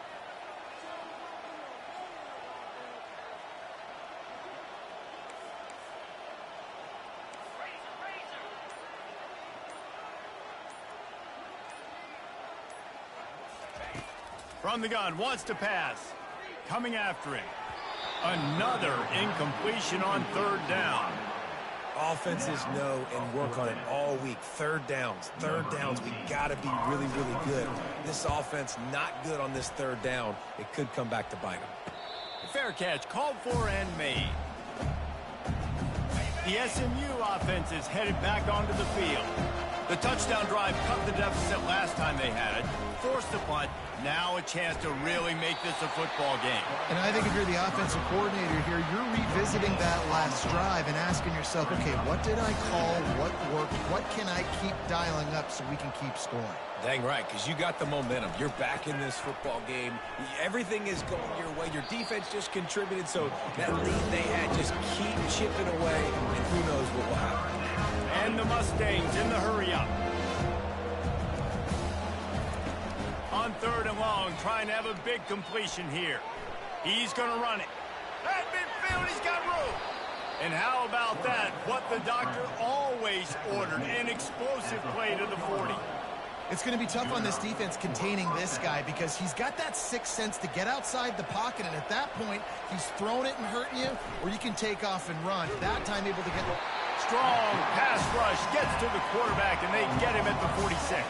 From the gun, wants to pass. Coming after him. Another incompletion on 3rd down. Offenses know and work on it all week. 3rd downs. We got to be really, really good. This offense not good on this 3rd down. It could come back to bite them. Fair catch, called for and made. The SMU offense is headed back onto the field. The touchdown drive cut the deficit last time they had it. Forced the punt. Now a chance to really make this a football game. And I think if you're the offensive coordinator here, you're revisiting that last drive and asking yourself, okay, what did I call? What worked? What can I keep dialing up so we can keep scoring? Dang right, because you got the momentum. You're back in this football game. Everything is going your way. Your defense just contributed, so that lead they had, just keep chipping away, and who knows what will happen. And the Mustangs in the hurry-up. On 3rd and long, trying to have a big completion here. He's going to run it. At midfield, he's got room. And how about that? What the doctor always ordered, an explosive play to the 40. It's going to be tough on this defense containing this guy because he's got that sixth sense to get outside the pocket, and at that point, he's throwing it and hurting you, or you can take off and run. That time able to get... Strong pass rush gets to the quarterback, and they get him at the 46.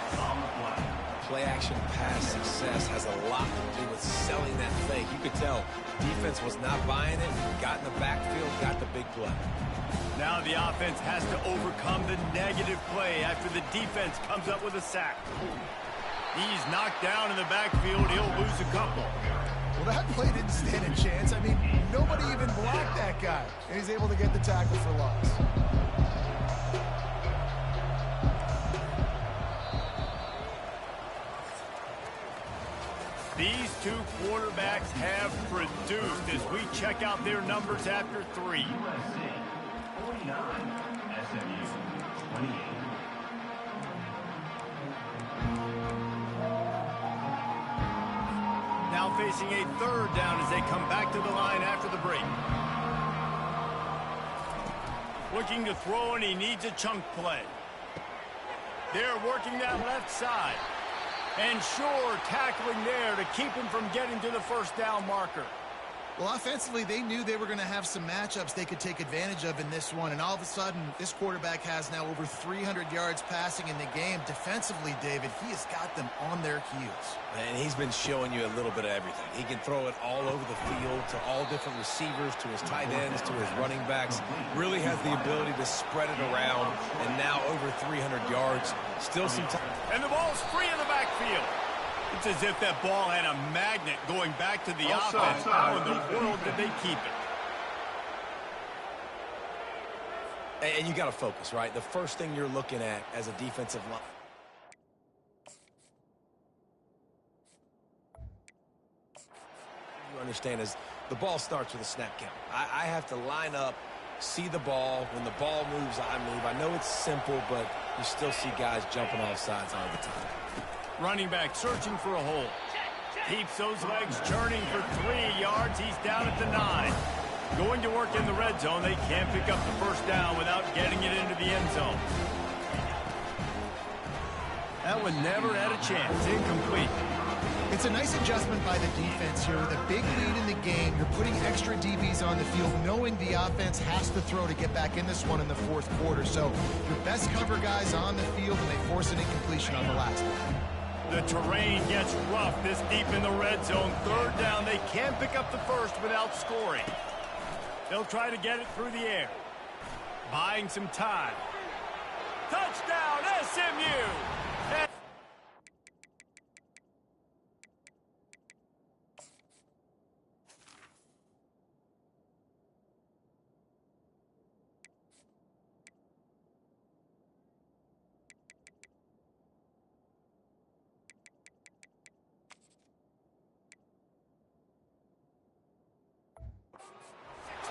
Play-action pass success has a lot to do with selling that fake. You could tell defense was not buying it, got in the backfield, got the big play. Now the offense has to overcome the negative play after the defense comes up with a sack. He's knocked down in the backfield. He'll lose a couple. Well, that play didn't stand a chance. I mean, nobody even blocked that guy, and he's able to get the tackle for loss. These two quarterbacks have produced as we check out their numbers after 3. USC 49, SMU 28. Now facing a 3rd down as they come back to the line after the break. Looking to throw, and he needs a chunk play. They're working that left side. And sure, tackling there to keep him from getting to the first down marker. Well, offensively, they knew they were going to have some matchups they could take advantage of in this one, and all of a sudden, this quarterback has now over 300 yards passing in the game. Defensively, David, he has got them on their heels. And he's been showing you a little bit of everything. He can throw it all over the field to all different receivers, to his tight ends, to his running backs. Really has the ability to spread it around, and now over 300 yards. Still some time. And the ball's free in the backfield. It's as if that ball had a magnet going back to the offense. How in the world did they keep it? And you got to focus, right? The first thing you're looking at as a defensive line. You understand is the ball starts with a snap count. I have to line up, see the ball. When the ball moves, I move. I know it's simple, but you still see guys jumping off sides all the time. Running back searching for a hole. Keeps those legs churning for 3 yards. He's down at the 9. Going to work in the red zone. They can't pick up the first down without getting it into the end zone. That one never had a chance. Incomplete. It's a nice adjustment by the defense here. With a big lead in the game, you're putting extra DBs on the field, knowing the offense has to throw to get back in this one in the 4th quarter. So your best cover guys on the field, and they force an incompletion on the last one. The terrain gets rough this deep in the red zone. 3rd down. They can't pick up the first without scoring. They'll try to get it through the air. Buying some time. Touchdown, SMU!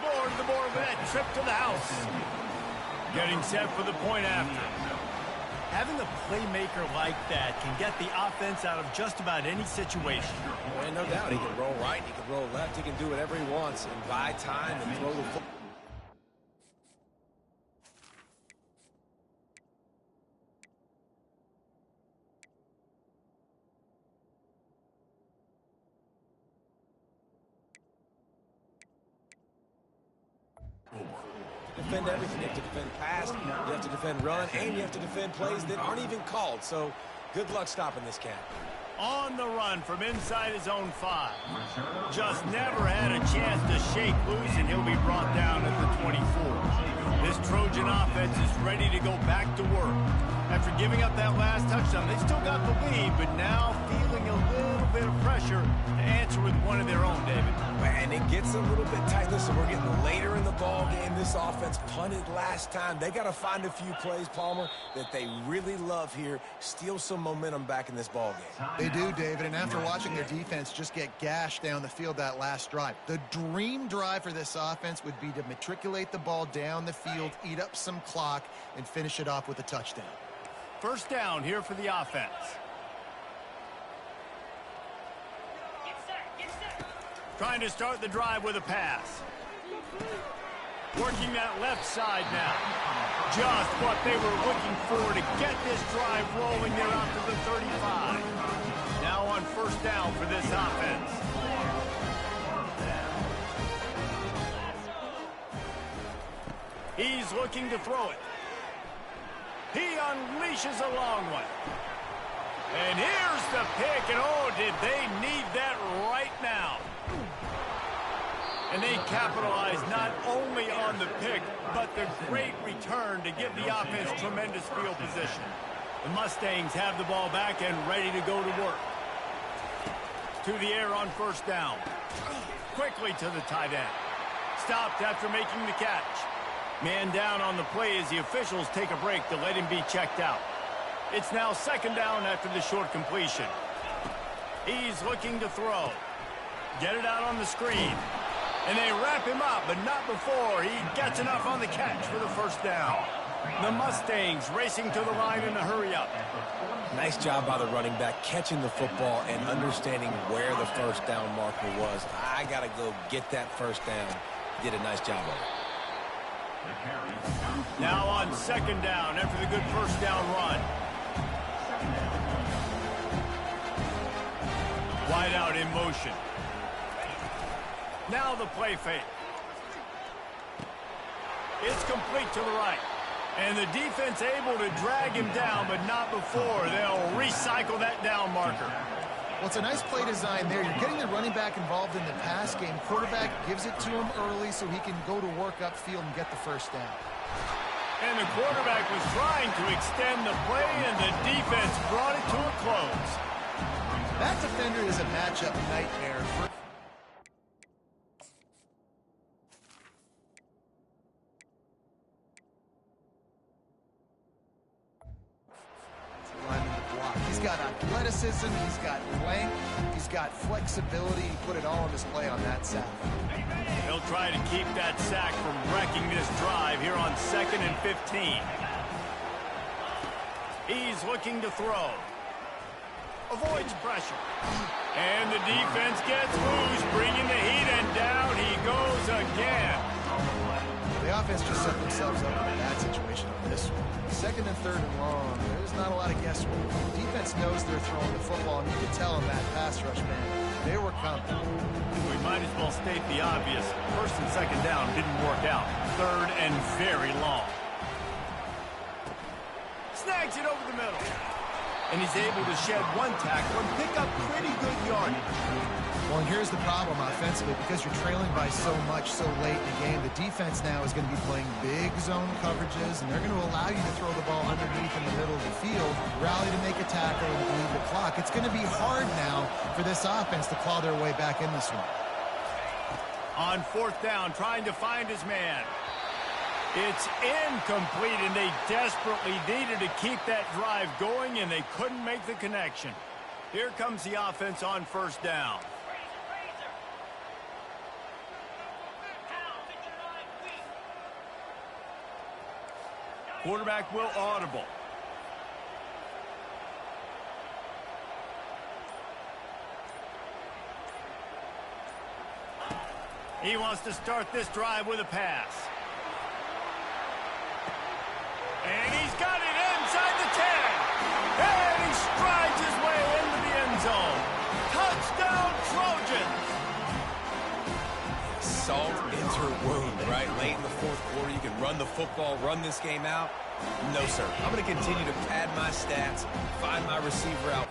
More to the board with that trip to the house. Getting set for the point after. Having a playmaker like that can get the offense out of just about any situation. Well, no doubt. He can roll right, he can roll left, he can do whatever he wants and buy time and throw the football. Defend everything. You have to defend pass, you have to defend run, and you have to defend plays that aren't even called. So good luck stopping this cat. On the run from inside his own 5. Just never had a chance to shake loose, and he'll be brought down at the 24. This Trojan offense is ready to go back to work. After giving up that last touchdown, they still got the lead, but now feeling a little bit of pressure to answer with one of their own, David. And it gets a little bit tight. Listen, we're getting later in the ball game. This offense punted last time. They got to find a few plays, Palmer, that they really love here. Steal some momentum back in this ball game. They do, David, and after watching their defense just get gashed down the field that last drive, the dream drive for this offense would be to matriculate the ball down the field, eat up some clock, and finish it off with a touchdown. First down here for the offense. Trying to start the drive with a pass. Working that left side now. Just what they were looking for to get this drive rolling there out to the 35. Now on first down for this offense. He's looking to throw it. He unleashes a long one. And here's the pick, and oh, did they need that right now. And they capitalize not only on the pick, but the great return to give the offense tremendous field position. The Mustangs have the ball back and ready to go to work. To the air on first down. Quickly to the tight end. Stopped after making the catch. Man down on the play as the officials take a break to let him be checked out. It's now second down after the short completion. He's looking to throw. Get it out on the screen. And they wrap him up, but not before he gets enough on the catch for the first down. The Mustangs racing to the line in a hurry-up. Nice job by the running back, catching the football and understanding where the first down marker was. I got to go get that first down. Did a nice job of it. Now on second down after the good first down run. Wide out in motion. Now the play fake. It's complete to the right. And the defense able to drag him down, but not before. They'll recycle that down marker. Well, it's a nice play design there. You're getting the running back involved in the pass game. Quarterback gives it to him early so he can go to work upfield and get the first down. And the quarterback was trying to extend the play, and the defense brought it to a close. That defender is a matchup nightmare for... He's got athleticism, he's got length, he's got flexibility. He put it all on display on that sack. He'll try to keep that sack from wrecking this drive here on 2nd and 15. He's looking to throw. Avoids pressure. And the defense gets loose, bringing the heat, and down he goes again. The offense just set themselves up in a bad situation on this one. 2nd and 3rd and long. There's not a lot of guesswork. The defense knows they're throwing the football, and you can tell in that pass rush, man. They were coming. We might as well state the obvious. 1st and 2nd down didn't work out. 3rd and very long. Snags it over the middle. And he's able to shed one tackle and pick up pretty good yardage. Well, and here's the problem offensively. Because you're trailing by so much so late in the game, the defense now is going to be playing big zone coverages, and they're going to allow you to throw the ball underneath in the middle of the field, rally to make a tackle, and bleed the clock. It's going to be hard now for this offense to claw their way back in this one. On 4th down, trying to find his man. It's incomplete, and they desperately needed to keep that drive going, and they couldn't make the connection. Here comes the offense on 1st down. Quarterback will audible. He wants to start this drive with a pass. And he's got it inside the 10. And he strides his way into the end zone. Touchdown, Trojans. Salt enter wound, right? Late in the 4th quarter, you can run the football, run this game out. No, sir. I'm going to continue to pad my stats, find my receiver out.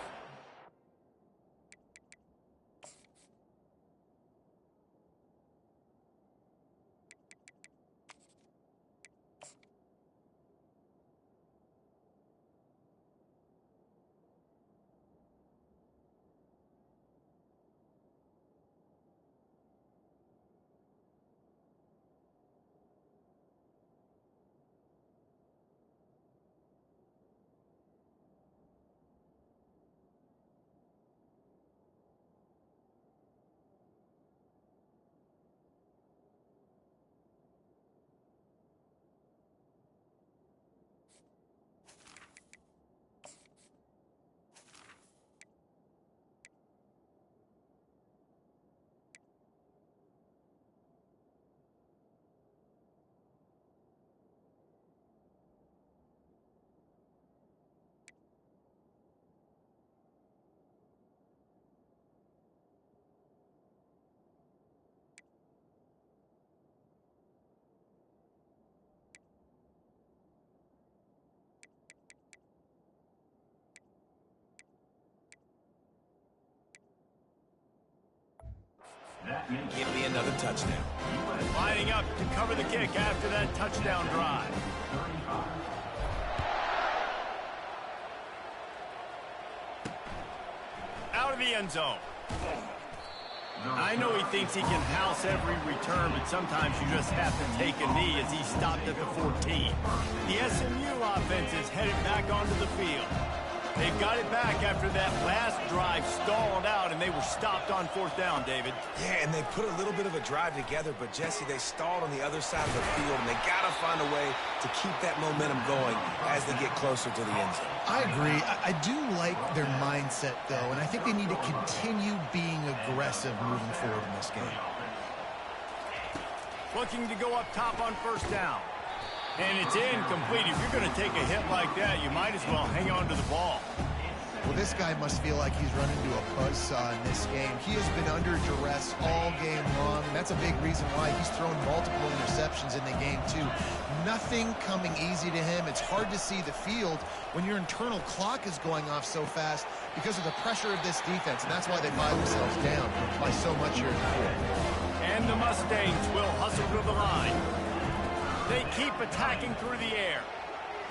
Give me another touchdown. Lining up to cover the kick after that touchdown drive. Out of the end zone. I know he thinks he can house every return, but sometimes you just have to take a knee as he stopped at the 14. The SMU offense is headed back onto the field. They've got it back after that last drive stalled out, and they were stopped on 4th down, David. Yeah, and they put a little bit of a drive together, but, Jesse, they stalled on the other side of the field, and they got to find a way to keep that momentum going as they get closer to the end zone. I agree. I do like their mindset, though, and I think they need to continue being aggressive moving forward in this game. Looking to go up top on 1st down. And it's incomplete. If you're going to take a hit like that, you might as well hang on to the ball. Well, this guy must feel like he's run into a buzzsaw in this game. He has been under duress all game long, and that's a big reason why he's thrown multiple interceptions in the game, too. Nothing coming easy to him. It's hard to see the field when your internal clock is going off so fast because of the pressure of this defense, and that's why they buy themselves down by so much here in the field. And the Mustangs will hustle to the line. They keep attacking through the air.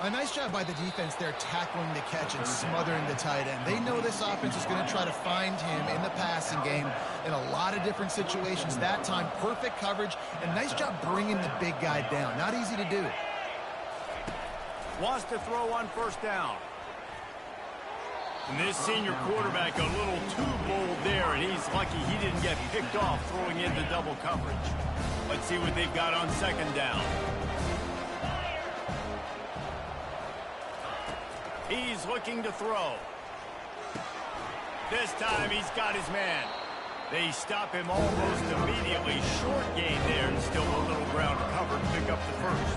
A nice job by the defense there, tackling the catch and smothering the tight end. They know this offense is going to try to find him in the passing game in a lot of different situations. That time, perfect coverage, and nice job bringing the big guy down. Not easy to do. Wants to throw on 1st down. And this senior quarterback a little too bold there, and he's lucky he didn't get picked off throwing into double coverage. Let's see what they've got on 2nd down. He's looking to throw. This time he's got his man. They stop him almost immediately. Short gain there, and still a little ground covered to pick up the 1st.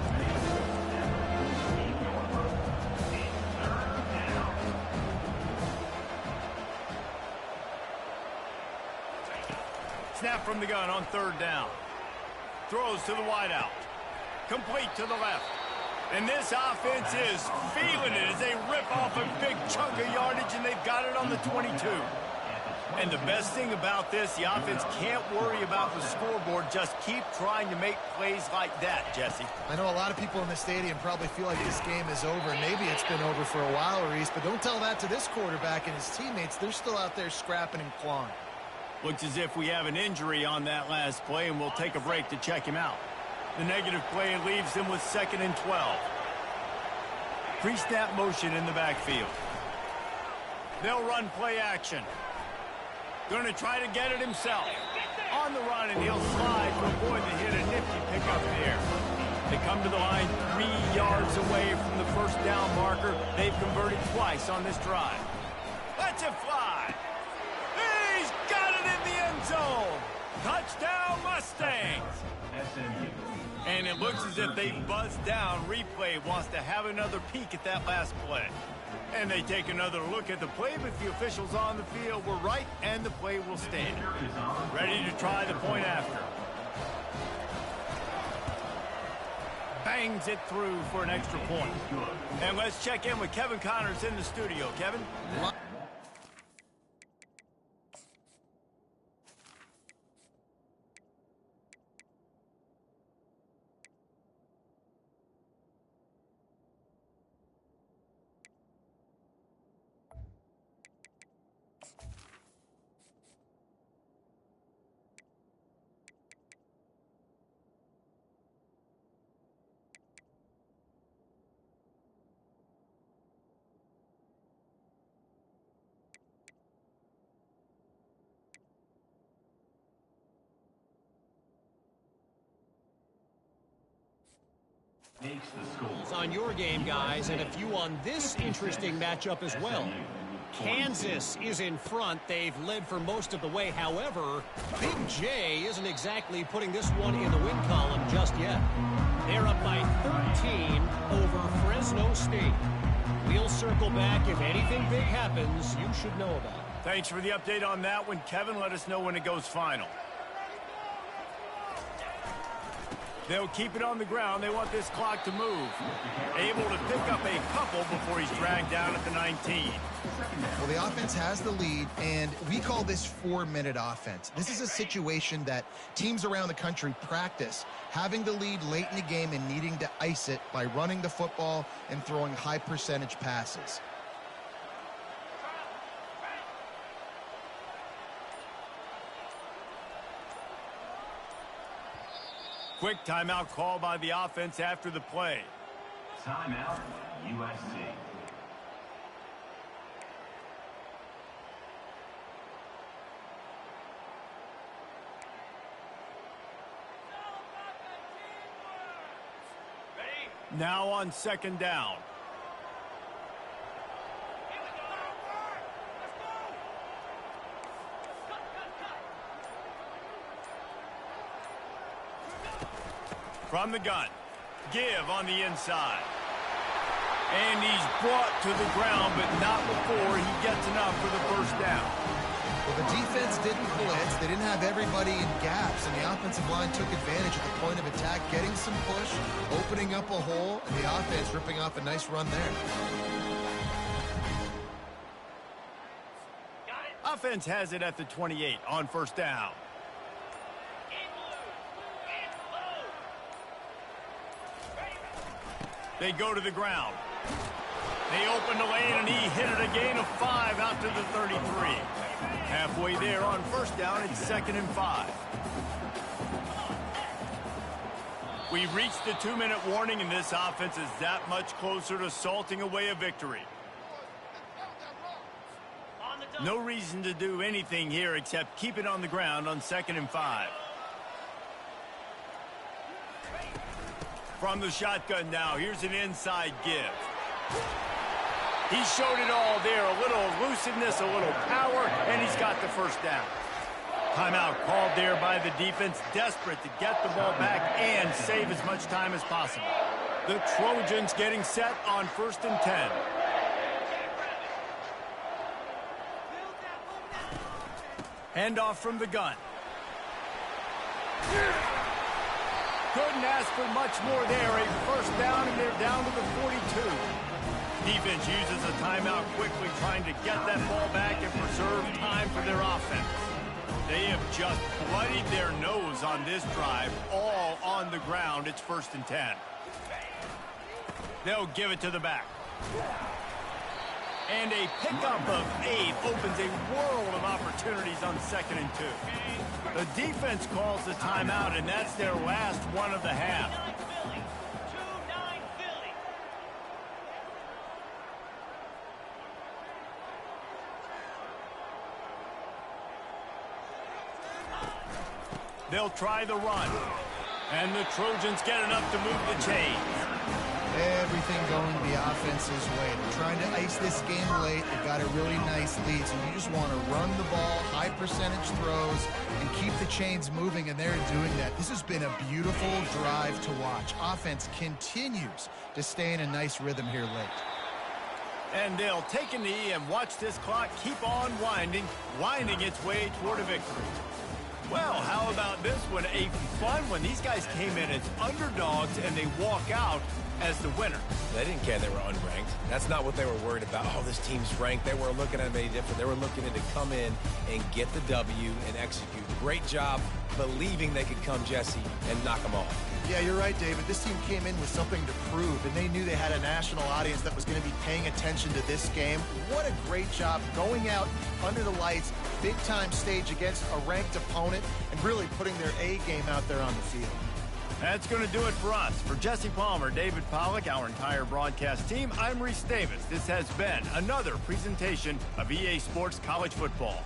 Snap from the gun on 3rd down. Throws to the wideout. Complete to the left. And this offense is feeling it as they rip off a big chunk of yardage, and they've got it on the 22. And the best thing about this, the offense can't worry about the scoreboard. Just keep trying to make plays like that, Jesse. I know a lot of people in the stadium probably feel like this game is over. Maybe it's been over for a while, Reese, but don't tell that to this quarterback and his teammates. They're still out there scrapping and clawing. Looks as if we have an injury on that last play, and we'll take a break to check him out. The negative play leaves them with 2nd and 12. Pre-snap motion in the backfield. They'll run play action. Going to try to get it himself. On the run, and he'll slide to avoid the hit. A nifty pickup there. They come to the line 3 yards away from the 1st down marker. They've converted twice on this drive. Let's it fly. He's got it in the end zone. Touchdown, Mustangs. And it looks as if they buzzed down. Replay wants to have another peek at that last play. And they take another look at the play, but the officials on the field were right, and the play will stand. Ready to try the point after. Bangs it through for an extra point. And let's check in with Kevin Connors in the studio. Kevin? On your game, guys, and a few on this interesting matchup as well. Kansas is in front. They've led for most of the way. However, Big J isn't exactly putting this one in the win column just yet. They're up by 13 over Fresno State. We'll circle back. If anything big happens, you should know about it. Thanks for the update on that one, Kevin. Let us know when it goes final. They'll keep it on the ground. They want this clock to move. Able to pick up a couple before he's dragged down at the 19. Well, the offense has the lead, and we call this 4-minute offense. This is a situation that teams around the country practice, having the lead late in the game and needing to ice it by running the football and throwing high-percentage passes. Quick timeout call by the offense after the play. Timeout, USC. Now on second down. From the gun, give on the inside. And he's brought to the ground, but not before he gets enough for the first down. Well, the defense didn't blitz. They didn't have everybody in gaps, and the offensive line took advantage at the point of attack, getting some push, opening up a hole, and the offense ripping off a nice run there. Offense has it at the 28 on first down. They go to the ground. They open the lane, and he hit it a gain of 5 out to the 33. Halfway there on first down, it's 2nd and 5. We've reached the 2-minute warning, and this offense is that much closer to salting away a victory. No reason to do anything here except keep it on the ground on 2nd and 5. From the shotgun now, here's an inside give. He showed it all there, a little elusiveness, a little power, and he's got the first down. Timeout called there by the defense, desperate to get the ball back and save as much time as possible. The Trojans getting set on 1st and 10. Handoff from the gun. Couldn't ask for much more there. A first down, and they're down to the 42. Defense uses a timeout quickly, trying to get that ball back and preserve time for their offense. They have just bloodied their nose on this drive, all on the ground. It's 1st and 10. They'll give it to the back. And a pickup of 8 opens a world of opportunities on 2nd and 2. The defense calls the timeout, and that's their last one of the half. They'll try the run. And the Trojans get enough to move the chains. Everything going the offense's way. They're trying to ice this game late. They've got a really nice lead, so you just want to run the ball, high percentage throws, and keep the chains moving, and they're doing that. This has been a beautiful drive to watch. Offense continues to stay in a nice rhythm here late. And they'll take a knee and watch this clock keep on winding its way toward a victory. Well, how about this one? A fun one. These guys came in as underdogs, and they walk out as the winner. They didn't care they were unranked. That's not what they were worried about. Oh, this team's ranked. They weren't looking at it any different. They were looking to come in and get the W and execute. Great job believing they could come, Jesse, and knock them off. Yeah, you're right, David. This team came in with something to prove, and they knew they had a national audience that was going to be paying attention to this game. What a great job going out under the lights, big-time stage against a ranked opponent, and really putting their A game out there on the field. That's going to do it for us. For Jesse Palmer, David Pollack, our entire broadcast team, I'm Reese Davis. This has been another presentation of EA Sports College Football.